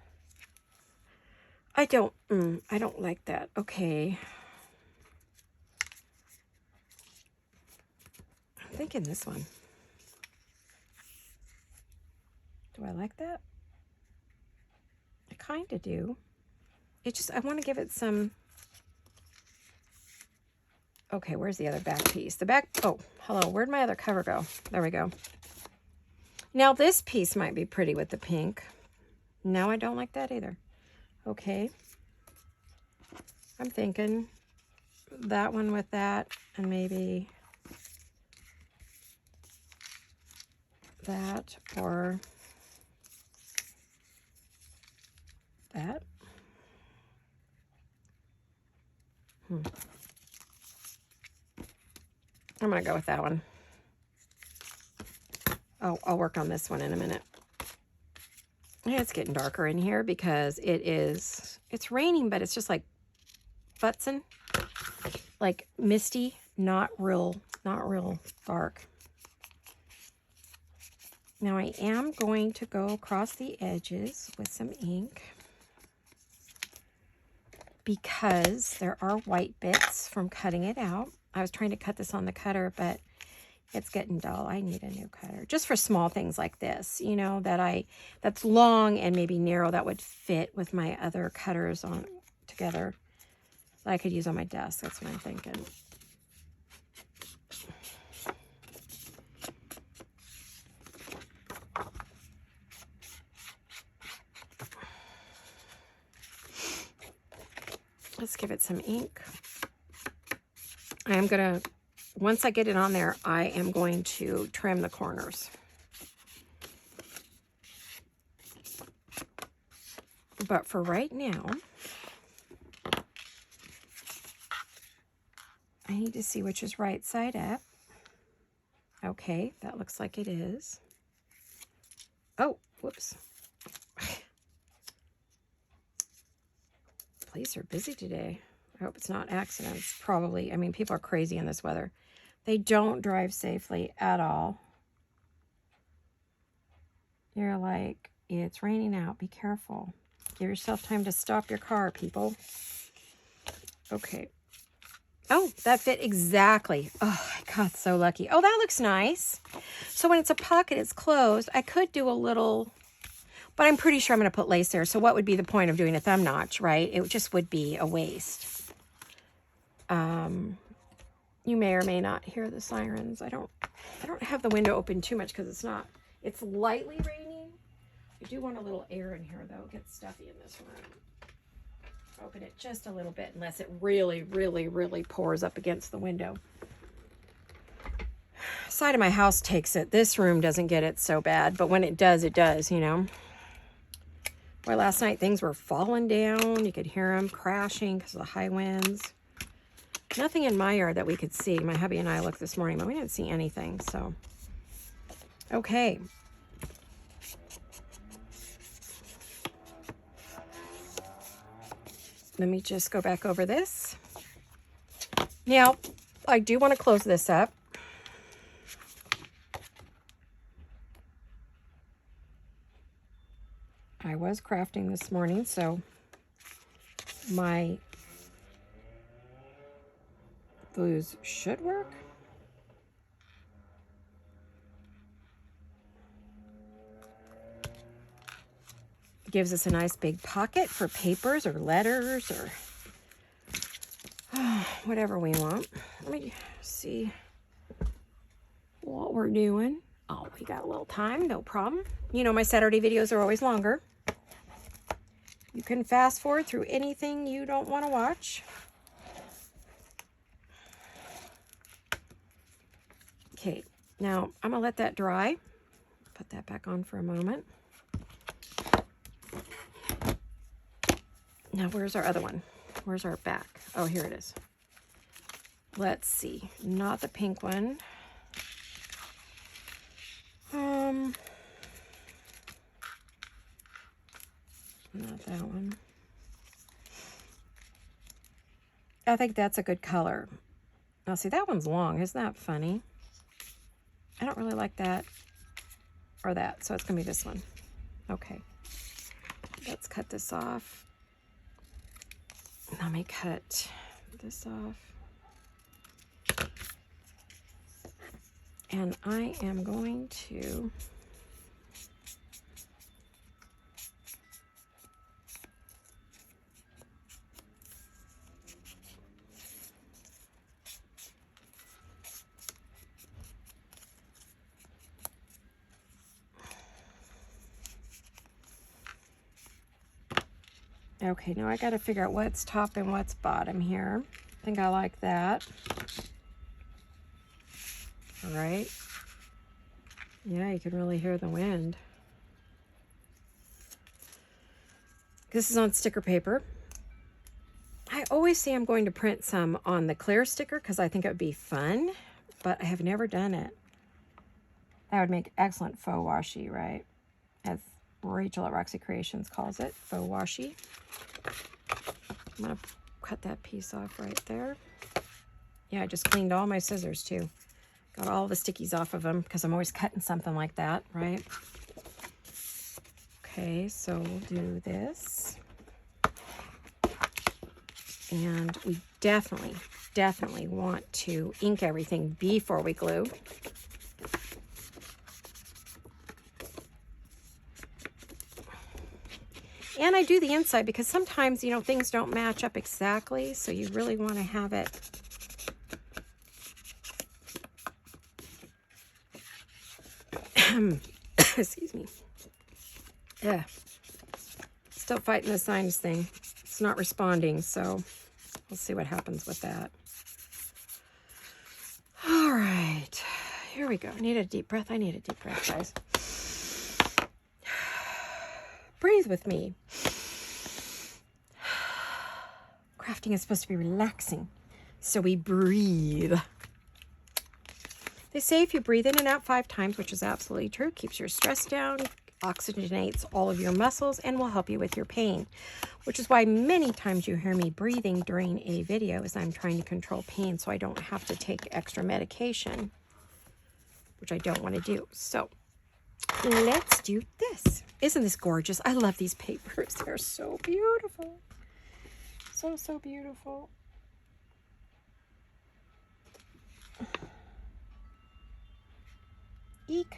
I don't like that. Okay. I'm thinking this one. Do I like that? I kind of do. I want to give it some. Okay, where's the other back piece? The back, oh, hello, where'd my other cover go? There we go. Now this piece might be pretty with the pink. No, I don't like that either. Okay. I'm thinking that one with that, and maybe that, or that. I'm going to go with that one. Oh, I'll work on this one in a minute. Yeah, it's getting darker in here because it's raining, but it's just like futzin, like misty, not real dark. Now I am going to go across the edges with some ink because there are white bits from cutting it out. I was trying to cut this on the cutter, but it's getting dull. I need a new cutter. Just for small things like this, you know, that's long and maybe narrow, that would fit with my other cutters on together that I could use on my desk. That's what I'm thinking. Let's give it some ink. I am going to, once I get it on there, I am going to trim the corners. But for right now, I need to see which is right side up. Okay, that looks like it is. Oh, whoops. Police are busy today. I hope it's not accidents. Probably. I mean, people are crazy in this weather. They don't drive safely at all. You're like, it's raining out. Be careful. Give yourself time to stop your car, people. Okay. Oh, that fit exactly. Oh, I got so lucky. Oh, that looks nice. So when it's a pocket, it's closed. I could do a little, but I'm pretty sure I'm going to put lace there. So what would be the point of doing a thumb notch, right? It just would be a waste. You may or may not hear the sirens. I don't have the window open too much because it's lightly raining. I do want a little air in here though. It gets stuffy in this room. Open it just a little bit unless it really, really, really pours up against the window. Side of my house takes it. This room doesn't get it so bad, but when it does, you know. Boy, last night things were falling down. You could hear them crashing because of the high winds. Nothing in my yard that we could see. My hubby and I looked this morning, but we didn't see anything, so. Okay. Let me just go back over this. Now, I do want to close this up. I was crafting this morning, so my glues should work. It gives us a nice big pocket for papers or letters or whatever we want. Let me see what we're doing. Oh, we got a little time, no problem. You know, my Saturday videos are always longer. You can fast forward through anything you don't want to watch. Okay, now I'm going to let that dry. Put that back on for a moment. Now, where's our other one? Where's our back? Oh, here it is. Let's see. Not the pink one. Not that one. I think that's a good color. Now, see, that one's long. Isn't that funny? I don't really like that or that, so it's going to be this one. Okay. Let's cut this off. Let me cut this off. And I am going to okay, now I got to figure out what's top and what's bottom here. I think I like that. All right. Yeah, you can really hear the wind. This is on sticker paper. I always say I'm going to print some on the clear sticker because I think it would be fun, but I have never done it. That would make excellent faux washi, right? As Rachel at Roxy Creations calls it, faux washi. I'm going to cut that piece off right there. Yeah, I just cleaned all my scissors too. Got all the stickies off of them because I'm always cutting something like that, right? Okay, so we'll do this. And we definitely want to ink everything before we glue. And I do the inside because sometimes, you know, things don't match up exactly, so you really want to have it excuse me. Yeah. Still fighting the sinus thing. It's not responding, so we'll see what happens with that. All right. Here we go. I need a deep breath. I need a deep breath, guys. Breathe with me. Crafting is supposed to be relaxing, so we breathe. They say if you breathe in and out 5 times, which is absolutely true, keeps your stress down, oxygenates all of your muscles, and will help you with your pain, which is why many times you hear me breathing during a video as I'm trying to control pain so I don't have to take extra medication, which I don't want to do. So let's do this. Isn't this gorgeous? I love these papers. They're so beautiful. So beautiful. Eek.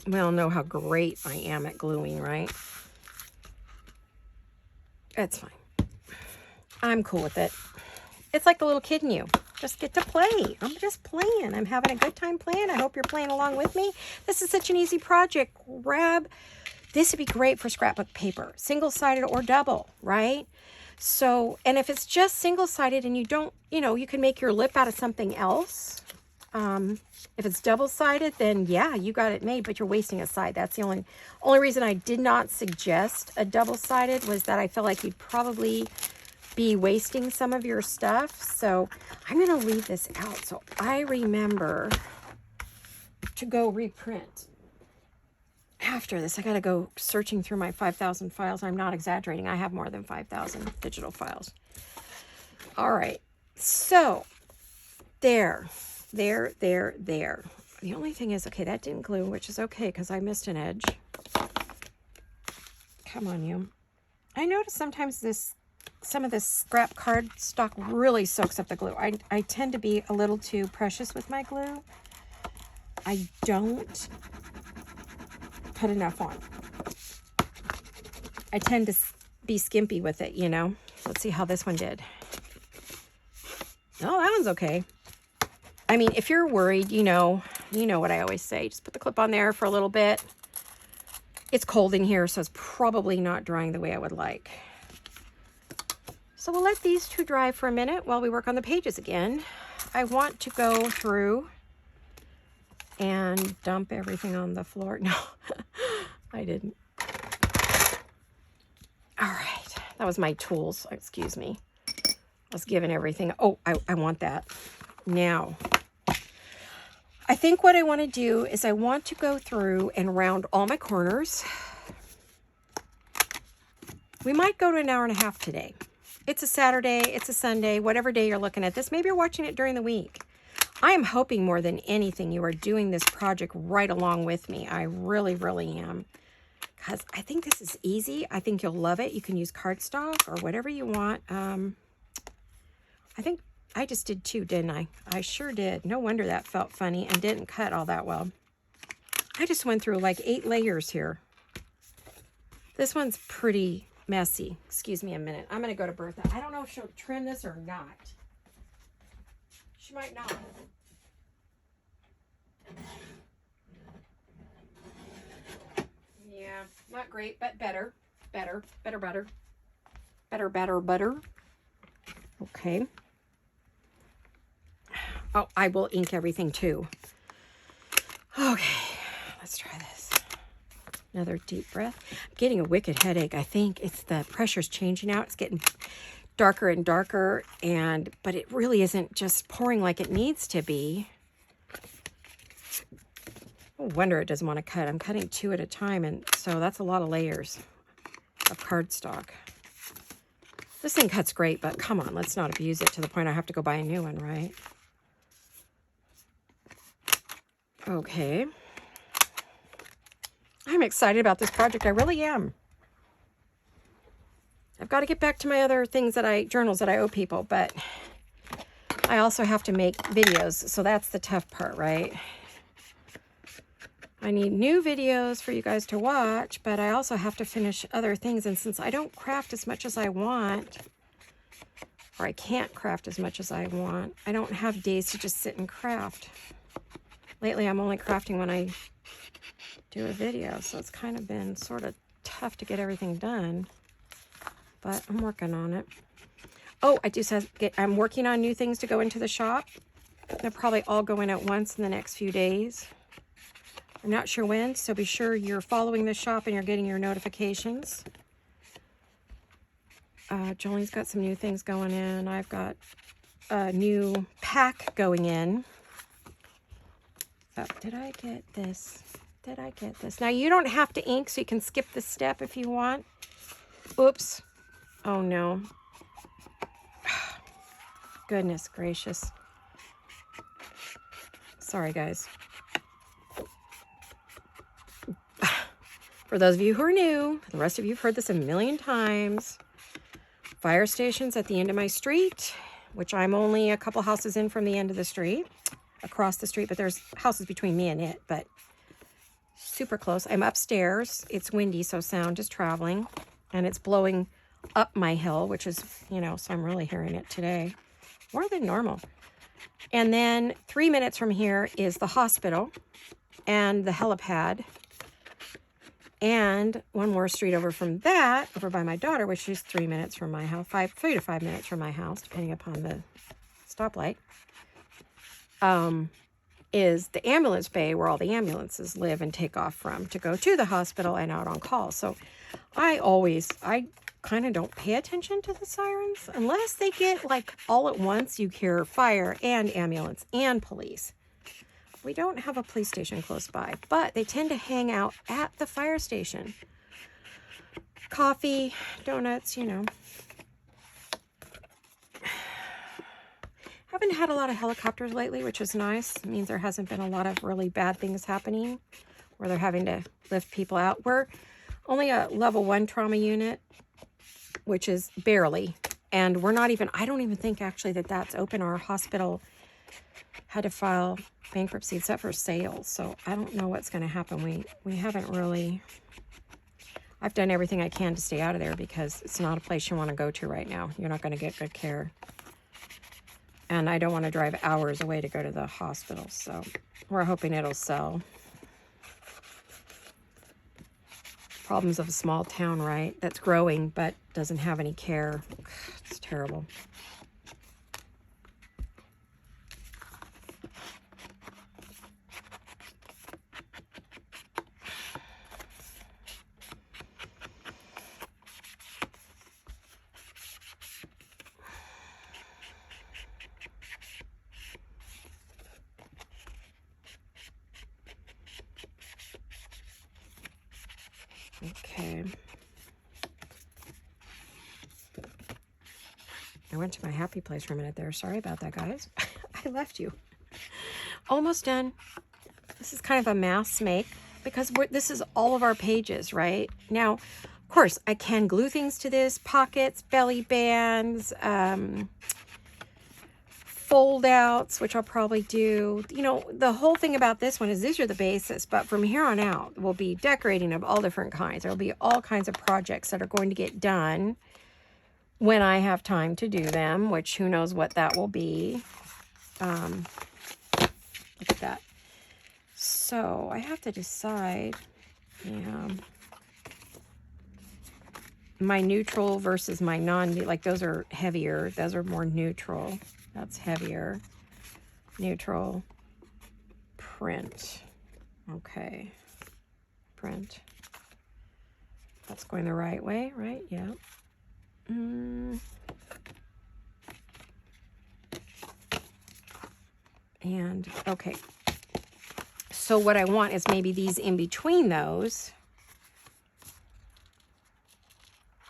We all know how great I am at gluing, right? It's fine. I'm cool with it. It's like the little kid in you. Just get to play. I'm just playing. I'm having a good time playing. I hope you're playing along with me. This is such an easy project. This would be great for scrapbook paper, single-sided or double, right? So, and if it's just single-sided and you don't, you know, you can make your lip out of something else. If it's double-sided, then yeah, you got it made, but you're wasting a side. That's the only reason I did not suggest a double-sided was that I feel like you'd probably be wasting some of your stuff. So I'm going to leave this out. So I remember to go reprint. After this, I got to go searching through my 5,000 files. I'm not exaggerating. I have more than 5,000 digital files. All right. So there. The only thing is, okay, that didn't glue, which is okay because I missed an edge. Come on, you. I notice sometimes some of this scrap card stock really soaks up the glue. I tend to be a little too precious with my glue. I don't put enough on. I tend to be skimpy with it, you know. Let's see how this one did. Oh, that one's okay. I mean, if you're worried, you know what I always say. Just put the clip on there for a little bit. It's cold in here, so it's probably not drying the way I would like. So we'll let these two dry for a minute while we work on the pages again. I want to go through and dump everything on the floor. No, I didn't. All right, that was my tools. Excuse me. I was giving everything. Oh, I want that. Now, I think what I want to do is I want to go through and round all my corners. We might go to an hour and a half today. It's a Saturday, it's a Sunday, whatever day you're looking at this. Maybe you're watching it during the week. I am hoping more than anything you are doing this project right along with me. I really, really am. Because I think this is easy. I think you'll love it. You can use cardstock or whatever you want. I think I just did 2, didn't I? I sure did. No wonder that felt funny and didn't cut all that well. I just went through like 8 layers here. This one's pretty messy. Excuse me a minute. I'm going to go to Bertha. I don't know if she'll trim this or not. She might not. Yeah, not great, but better. Better. Okay. Oh, I will ink everything too. Okay, let's try this. Another deep breath. I'm getting a wicked headache. I think it's the pressure's changing out. It's getting darker and darker, but it really isn't just pouring like it needs to be. No wonder it doesn't want to cut. I'm cutting 2 at a time, and so that's a lot of layers of cardstock. This thing cuts great, but come on, let's not abuse it to the point I have to go buy a new one, right? Okay. I'm excited about this project. I really am. I've got to get back to my other things journals that I owe people, but I also have to make videos, so that's the tough part, right? I need new videos for you guys to watch, but I also have to finish other things, and since I don't craft as much as I want, or I can't craft as much as I want, I don't have days to just sit and craft. Lately, I'm only crafting when I do a video, so it's kind of been sort of tough to get everything done, but I'm working on it. Oh, I'm working on new things to go into the shop. They'll probably all go in at once in the next few days. I'm not sure when, so be sure you're following the shop and you're getting your notifications. Jolene's got some new things going in. I've got a new pack going in. Oh, did I get this? Did I get this? Now, you don't have to ink, so you can skip this step if you want. Oops. Oh, no. Goodness gracious. Sorry, guys. For those of you who are new, the rest of you have heard this a million times. Fire station's at the end of my street, which I'm only a couple houses in from the end of the street, across the street, but there's houses between me and it, but super close. I'm upstairs. It's windy, so sound is traveling, and it's blowing up my hill, which is, so I'm really hearing it today, more than normal. And then 3 minutes from here is the hospital and the helipad. And one more street over from that, over by my daughter, which is 3 minutes from my house, 3 to 5 minutes from my house, depending upon the stoplight, is the ambulance bay where all the ambulances live and take off from to go to the hospital and out on call. So I kind of don't pay attention to the sirens unless they get like all at once. You hear fire and ambulance and police. We don't have a police station close by, but they tend to hang out at the fire station. Coffee, donuts, Haven't had a lot of helicopters lately, which is nice. It means there hasn't been a lot of really bad things happening where they're having to lift people out. We're only a level 1 trauma unit, which is barely. And I don't even think actually that's open. Our hospital had to file bankruptcy except for sales, so I don't know what's going to happen. We haven't really. I've done everything I can to stay out of there because it's not a place you want to go to right now. You're not going to get good care, and I don't want to drive hours away to go to the hospital, so we're hoping it'll sell. Problems of a small town, right? That's growing but doesn't have any care. It's terrible. Okay. I went to my happy place for a minute there. Sorry about that, guys. I left you. Almost done. This is kind of a mass make because this is all of our pages, right? Now, of course, I can glue things to this. Pockets, belly bands, fold outs, which I'll probably do. The whole thing about this one is these are the basis, but from here on out, we'll be decorating of all different kinds. There'll be all kinds of projects that are going to get done when I have time to do them, which who knows what that will be. Look at that. So I have to decide, my neutral versus my like those are heavier. Those are more neutral. That's heavier. Neutral. Print. Okay. Print. That's going the right way, right? Yeah. And, okay. So what I want is maybe these in between those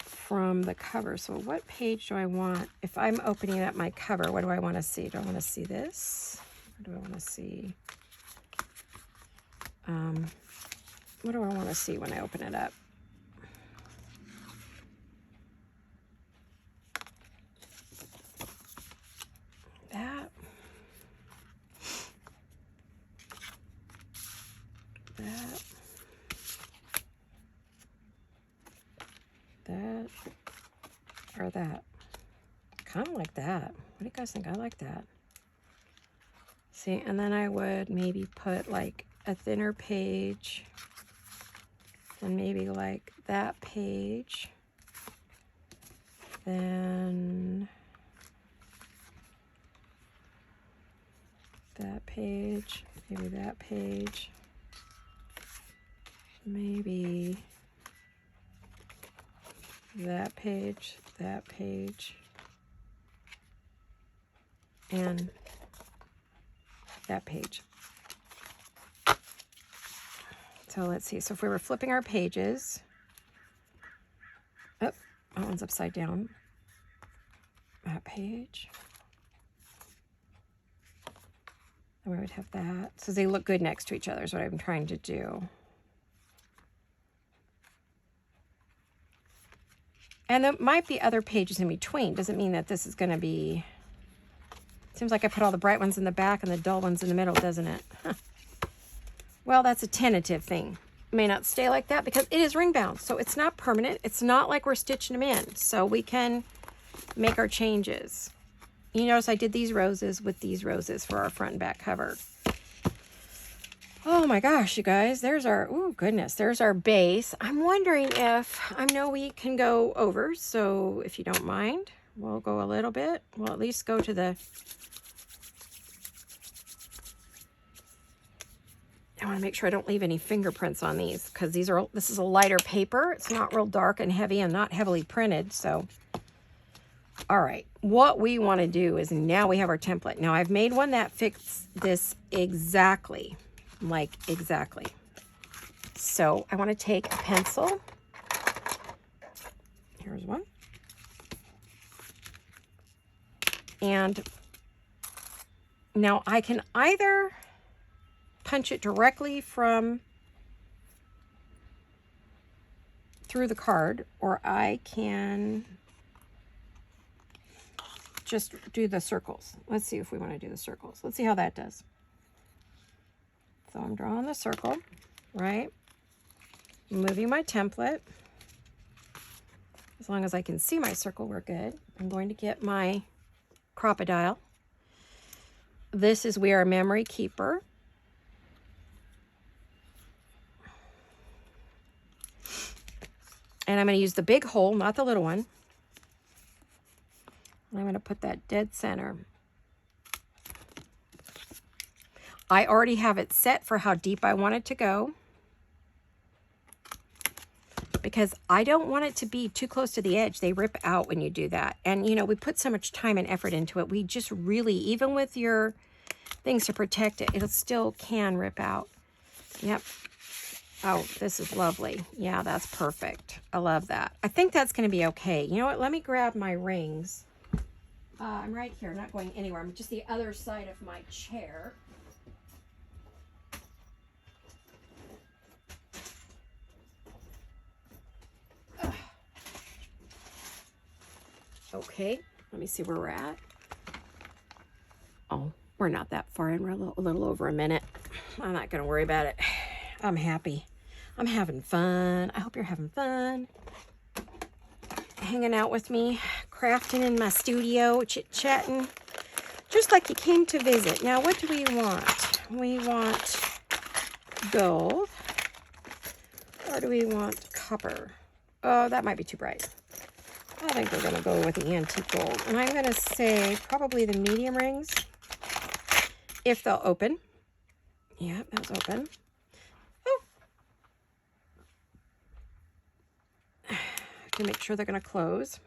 from the cover. So what page do I want? If I'm opening up my cover, what do I want to see? Do I want to see this? Or do I want to see? What do I want to see when I open it up? That. That. That. Or that. Kind of like that. What do you guys think? I like that. See, and then I would maybe put like a thinner page and maybe like that page. Then that page, maybe that page, maybe that page, and that page. So let's see. So if we were flipping our pages, oh, that one's upside down. That page. And we would have that. So they look good next to each other is what I'm trying to do. And there might be other pages in between. Doesn't mean that this is going to be... Seems like I put all the bright ones in the back and the dull ones in the middle, doesn't it? Huh. Well, that's a tentative thing. It may not stay like that because it is ring bound. So it's not permanent. It's not like we're stitching them in. So we can make our changes. You notice I did these roses with these roses for our front and back cover. Oh my gosh, you guys, there's our, oh goodness, there's our base. I'm wondering if, I know we can go over, so if you don't mind, we'll go a little bit. We'll at least go to the, I want to make sure I don't leave any fingerprints on these because this is a lighter paper. It's not real dark and heavy and not heavily printed, so. All right, what we want to do is now we have our template. Now I've made one that fits this exactly. Like exactly. So I want to take a pencil. Here's one. And now I can either punch it directly from through the card, or I can just do the circles. Let's see if we want to do the circles. Let's see how that does. So I'm drawing the circle, right? Moving my template. As long as I can see my circle, we're good. I'm going to get my crocodile. This is We Are a Memory Keeper. And I'm going to use the big hole, not the little one. And I'm going to put that dead center. I already have it set for how deep I want it to go because I don't want it to be too close to the edge. They rip out when you do that. And, you know, we put so much time and effort into it. We just really, even with your things to protect it, it still can rip out. Yep. Oh, this is lovely. Yeah, that's perfect. I love that. I think that's going to be okay. You know what? Let me grab my rings. I'm right here. I'm not going anywhere. I'm just the other side of my chair. Okay, let me see where we're at. Oh, we're not that far in. We're a little over a minute. I'm not going to worry about it. I'm happy. I'm having fun. I hope you're having fun. Hanging out with me, crafting in my studio, chit-chatting, just like you came to visit. Now, what do we want? We want gold, or do we want copper? Oh, that might be too bright. I think we're going to go with the antique gold. And I'm going to say probably the medium rings, if they'll open. Yeah, that's open. Oh. To make sure they're going to close.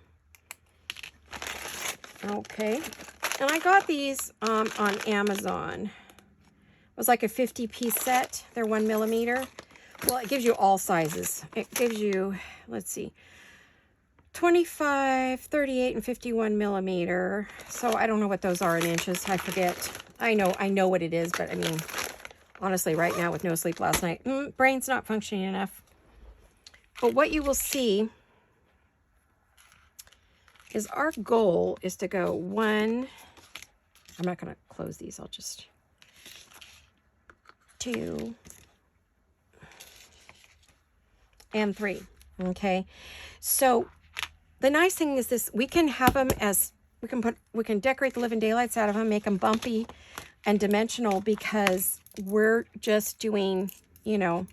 Okay. And I got these on Amazon. was like a 50-piece set. They're 1 millimeter. Well, it gives you all sizes. It gives you, let's see, 25, 38, and 51 millimeter. So I don't know what those are in inches. I forget. I know what it is, but I mean, honestly, right now with no sleep last night, brain's not functioning enough. But what you will see is our goal is to go 1, I'm not going to close these. I'll just 2 and 3. Okay. So the nice thing is this, we can have them as, we can decorate the living daylights out of them, make them bumpy and dimensional, because we're just doing, you know,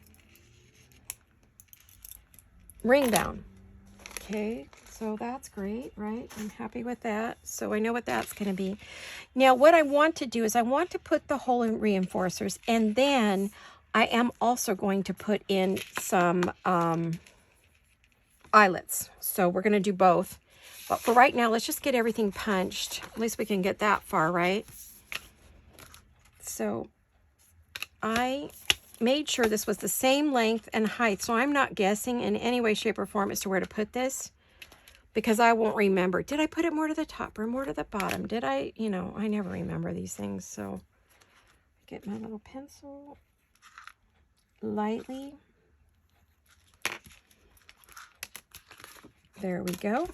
ring down. Okay. So that's great, right? I'm happy with that. So I know what that's going to be. Now, what I want to do is I want to put the hole in reinforcers, and then I am also going to put in some eyelets. So we're going to do both. But for right now, let's just get everything punched. At least we can get that far, right? So I made sure this was the same length and height, so I'm not guessing in any way, shape, or form as to where to put this, because I won't remember. Did I put it more to the top or more to the bottom? Did I, you know, I never remember these things. So get my little pencil lightly. There we go.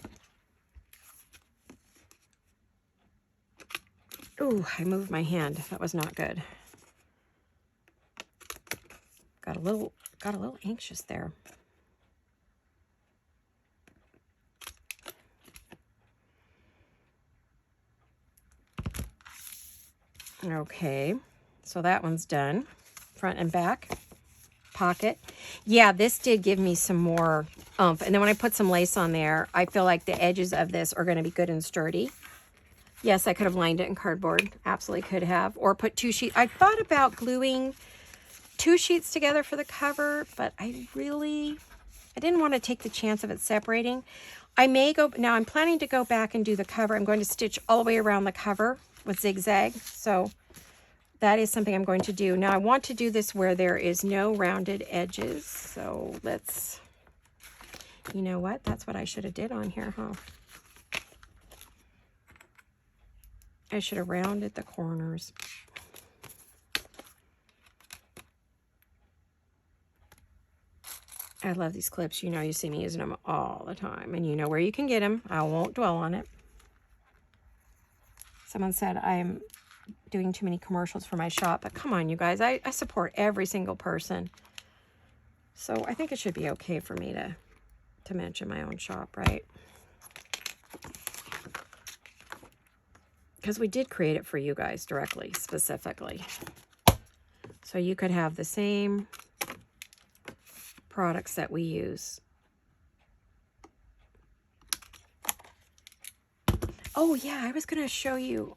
Ooh, I moved my hand. That was not good. Got a little anxious there. Okay, so that one's done. Front and back. Pocket. Yeah, this did give me some more oomph. And then when I put some lace on there, I feel like the edges of this are going to be good and sturdy. Yes, I could have lined it in cardboard. Absolutely could have. Or put 2 sheets. I thought about gluing 2 sheets together for the cover, but I didn't want to take the chance of it separating. I may go, now I'm planning to go back and do the cover. I'm going to stitch all the way around the cover with zigzag. So that is something I'm going to do. Now I want to do this where there is no rounded edges. So let's, you know what? That's what I should have did on here, huh? I should have rounded the corners. I love these clips. You know, you see me using them all the time, and you know where you can get them. I won't dwell on it. Someone said I'm doing too many commercials for my shop, but come on, you guys. I support every single person. So I think it should be okay for me to mention my own shop, right? Because we did create it for you guys directly, specifically. So you could have the same products that we use. Oh yeah, I was going to show you.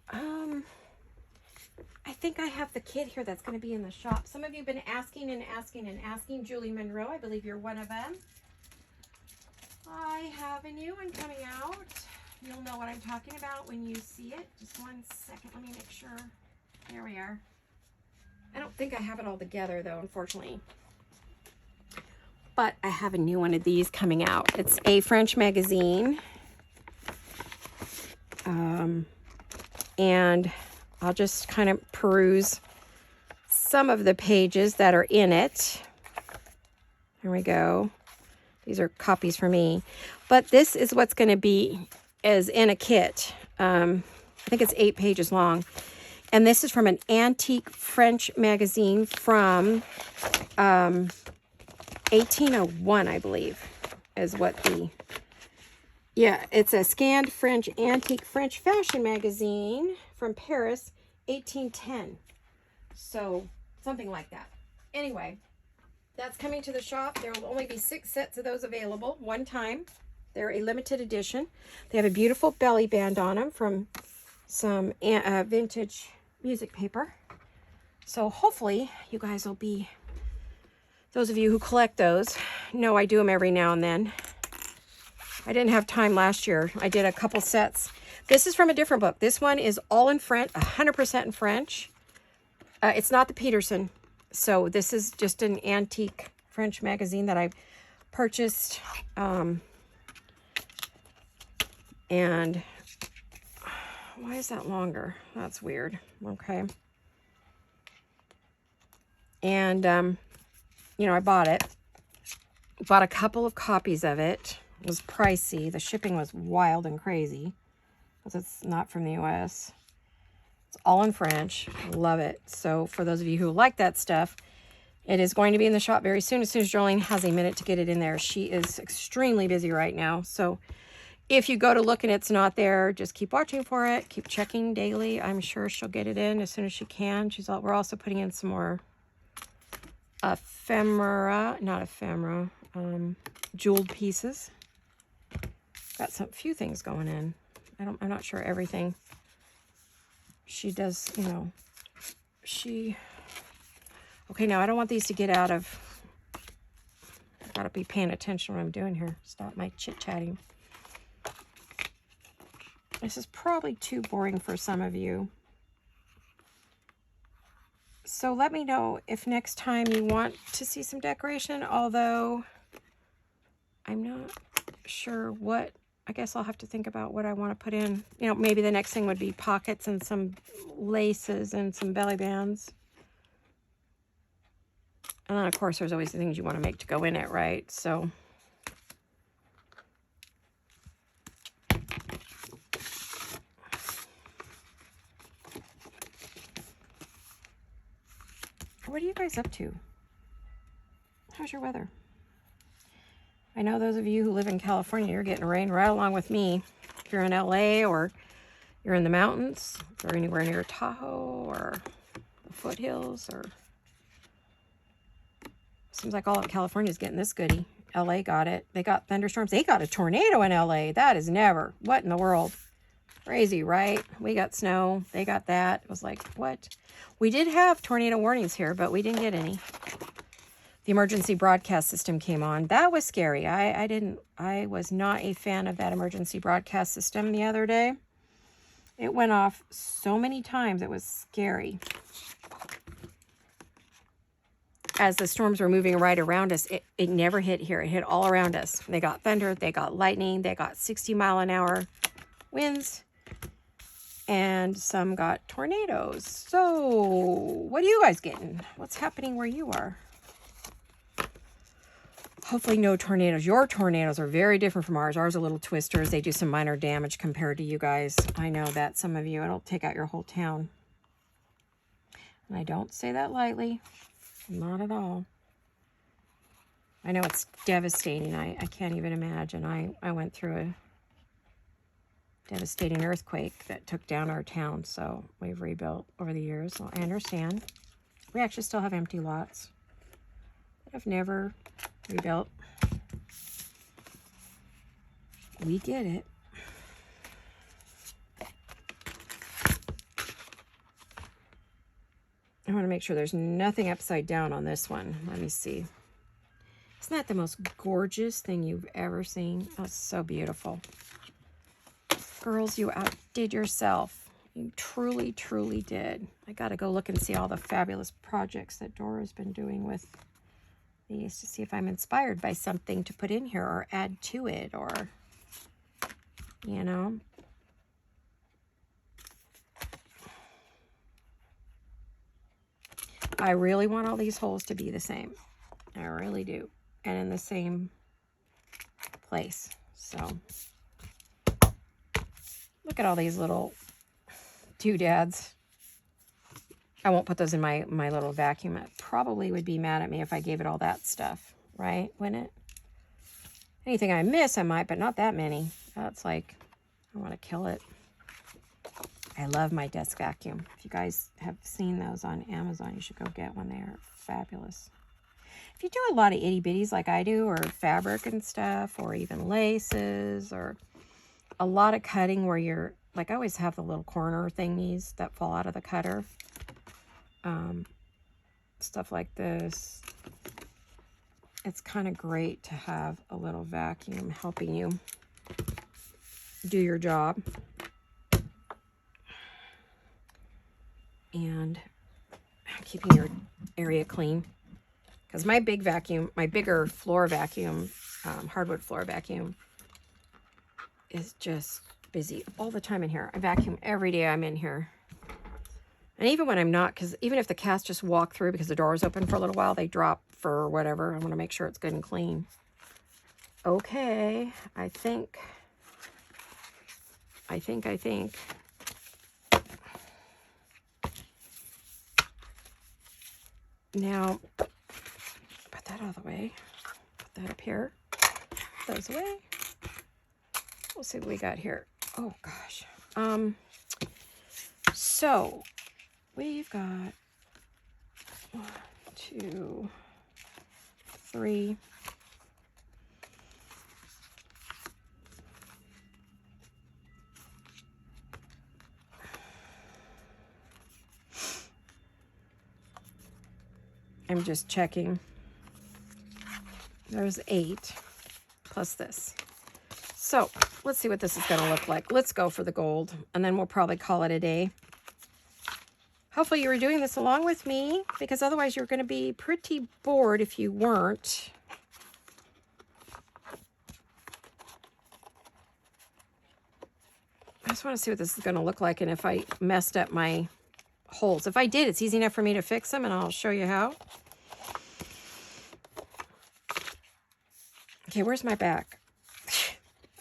I think I have the kit here that's going to be in the shop. Some of you have been asking and asking and asking. Julie Monroe, I believe you're one of them. I have a new one coming out. You'll know what I'm talking about when you see it. Just one second. Let me make sure. There we are. I don't think I have it all together, though, unfortunately. But I have a new one of these coming out. It's a French magazine. And I'll just kind of peruse some of the pages that are in it. There we go. These are copies for me. But this is what's going to be as in a kit. I think it's 8 pages long. And this is from an antique French magazine from 1801, I believe, is what the... Yeah, it's a scanned French, antique French fashion magazine from Paris, 1810. So, something like that. Anyway, that's coming to the shop. There will only be 6 sets of those available one time. They're a limited edition. They have a beautiful belly band on them from some vintage music paper. So, hopefully, you guys will be... Those of you who collect those know I do them every now and then. I didn't have time last year. I did a couple sets. This is from a different book. This one is all in French, 100% in French. It's not the Peterson. So this is just an antique French magazine that I purchased. And why is that longer? That's weird. Okay. And, you know, I bought it. Bought a couple of copies of it. It was pricey. The shipping was wild and crazy because it's not from the U.S. It's all in French. Love it. So for those of you who like that stuff, it is going to be in the shop very soon. As soon as Jolene has a minute to get it in there. She is extremely busy right now. So if you go to look and it's not there, just keep watching for it. Keep checking daily. I'm sure she'll get it in as soon as she can. We're also putting in some more jeweled pieces. Got few things going in. I'm not sure everything. She does, you know, okay, now I don't want these to get out of, I gotta be paying attention to what I'm doing here. Stop my chit-chatting. This is probably too boring for some of you. So let me know if next time you want to see some decoration, although I'm not sure what, I guess I'll have to think about what I want to put in. You know, maybe the next thing would be pockets and some laces and some belly bands. And then, of course, there's always the things you want to make to go in it, right? So what are you guys up to? How's your weather? I know those of you who live in California, you're getting rain right along with me. If you're in LA or you're in the mountains, if you're anywhere near Tahoe or the foothills, or seems like all of California is getting this goodie. LA got it. They got thunderstorms. They got a tornado in LA. That is never. What in the world? Crazy, right? We got snow. They got that. It was like, what? We did have tornado warnings here, but we didn't get any. The emergency broadcast system came on. That was scary. I was not a fan of that emergency broadcast system the other day. It went off so many times. It was scary. As the storms were moving right around us, it never hit here. It hit all around us. They got thunder, they got lightning, they got 60-mile-an-hour winds, and some got tornadoes. So what are you guys getting? What's happening where you are? Hopefully no tornadoes. Your tornadoes are very different from ours. Ours are little twisters. They do some minor damage compared to you guys. I know that some of you, it'll take out your whole town. And I don't say that lightly. Not at all. I know it's devastating. I can't even imagine. I went through a devastating earthquake that took down our town, so we've rebuilt over the years. So I understand. We actually still have empty lots. I've never rebuilt. We get it. I want to make sure there's nothing upside down on this one. Let me see. Isn't that the most gorgeous thing you've ever seen? Oh, it's so beautiful. Girls, you outdid yourself. You truly, truly did. I got to go look and see all the fabulous projects that Dora's been doing with these to see if I'm inspired by something to put in here or add to it, or, you know. I really want all these holes to be the same. I really do. And in the same place. So look at all these little doodads. I won't put those in my little vacuum. It probably would be mad at me if I gave it all that stuff, right? Wouldn't it? Anything I miss, I might, but not that many. That's like, I want to kill it. I love my desk vacuum. If you guys have seen those on Amazon, you should go get one. They are fabulous. If you do a lot of itty bitties like I do, or fabric and stuff, or even laces, or a lot of cutting where you're, like I always have the little corner thingies that fall out of the cutter. Stuff like this. It's kind of great to have a little vacuum helping you do your job. And keeping your area clean. Because my big vacuum, my bigger floor vacuum, hardwood floor vacuum, is just busy all the time in here. I vacuum every day I'm in here. And even when I'm not, because even if the cats just walk through because the door is open for a little while, they drop for whatever. I want to make sure it's good and clean. Okay, I think. Now, put that out of the way. Put that up here. Put those away. We'll see what we got here. Oh, gosh. So, we've got 1, 2, 3. I'm just checking. There's 8 plus this. So let's see what this is going to look like. Let's go for the gold, and then we'll probably call it a day. Hopefully you were doing this along with me, because otherwise you're going to be pretty bored if you weren't. I just want to see what this is going to look like and if I messed up my holes. If I did, it's easy enough for me to fix them, and I'll show you how. Okay, where's my back?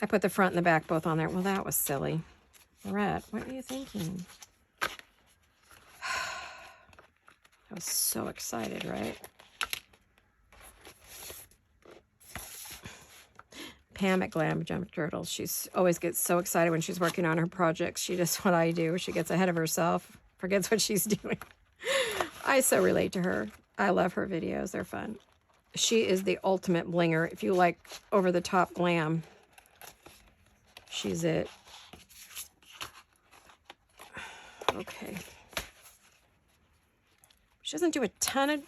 I put the front and the back both on there. Well, that was silly. Laurette, what were you thinking? I was so excited, right? Pam at Glam Jump Turtle. She's always gets so excited when she's working on her projects. She does what I do. She gets ahead of herself, forgets what she's doing. I so relate to her. I love her videos. They're fun. She is the ultimate blinger. If you like over-the-top glam, she's it. Okay. She doesn't do a ton of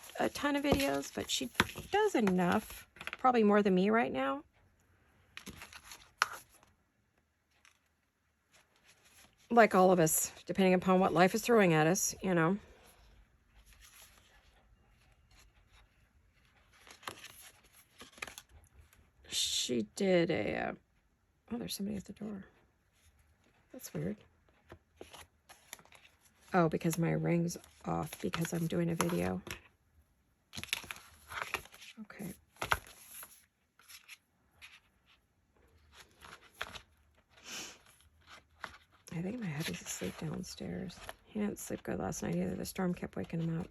videos, but she does enough. Probably more than me right now. Like all of us, depending upon what life is throwing at us, you know. She did a... oh, there's somebody at the door. That's weird. Oh, because my ring's off because I'm doing a video. Okay. I think my hubby's asleep downstairs. He didn't sleep good last night either. The storm kept waking him up.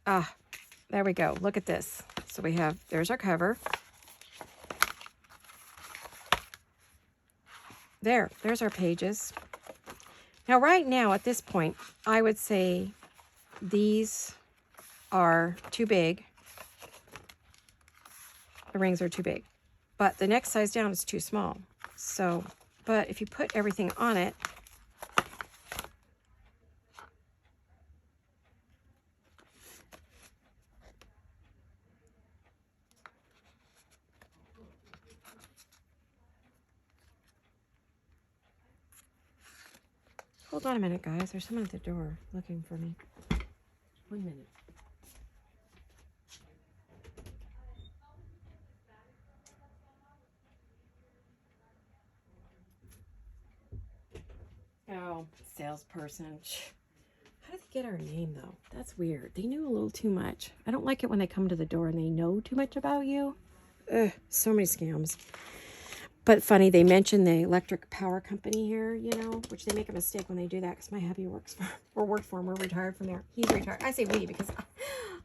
Ah, there we go. Look at this. So we have, there's our cover. There's our pages. Now, right now, at this point, I would say these are too big. The rings are too big. But the next size down is too small. So, but if you put everything on it, hold on a minute, guys. There's someone at the door looking for me. 1 minute. Oh, salesperson. How did they get our name, though? That's weird. They knew a little too much. I don't like it when they come to the door and they know too much about you. Ugh, so many scams. But funny, they mentioned the electric power company here, you know, which they make a mistake when they do that because my hubby works for, or worked for him. We're retired from there. He's retired. I say we because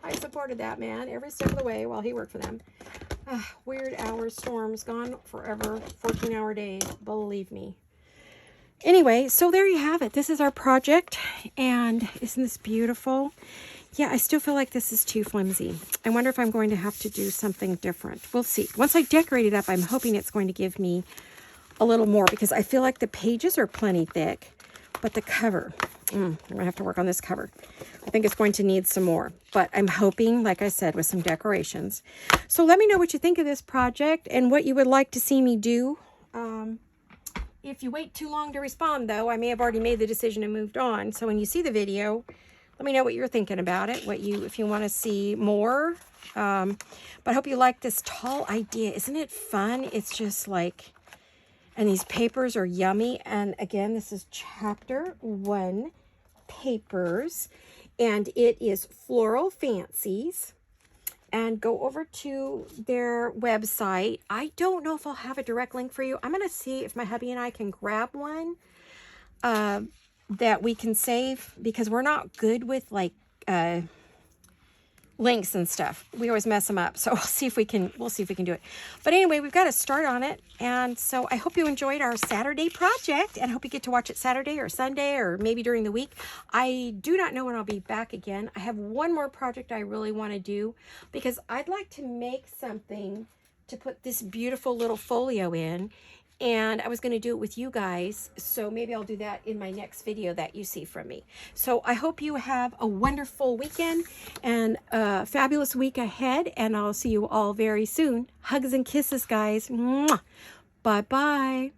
I supported that man every step of the way while he worked for them. Weird hours, storms, gone forever, 14-hour days, believe me. Anyway, so there you have it. This is our project, and isn't this beautiful? Yeah, I still feel like this is too flimsy. I wonder if I'm going to have to do something different. We'll see. Once I decorate it up, I'm hoping it's going to give me a little more because I feel like the pages are plenty thick, but the cover, I'm going to have to work on this cover. I think it's going to need some more, but I'm hoping, like I said, with some decorations. So let me know what you think of this project and what you would like to see me do. If you wait too long to respond, though, I may have already made the decision and moved on. So when you see the video, let me know what you're thinking about it, if you want to see more. But I hope you like this tall idea. Isn't it fun? It's just like, and these papers are yummy. And again, this is chapter 1 papers, and it is Floral Fancies. And go over to their website. I don't know if I'll have a direct link for you. I'm going to see if my hubby and I can grab one that we can save, because we're not good with like links and stuff. We always mess them up. So we'll see if we can do it. But anyway, we've got to start on it. And so I hope you enjoyed our Saturday project, and I hope you get to watch it Saturday or Sunday or maybe during the week. I do not know when I'll be back again. I have one more project I really want to do, because I'd like to make something to put this beautiful little folio in. And I was going to do it with you guys, so maybe I'll do that in my next video that you see from me. So I hope you have a wonderful weekend and a fabulous week ahead, and I'll see you all very soon. Hugs and kisses, guys. Mwah. Bye-bye.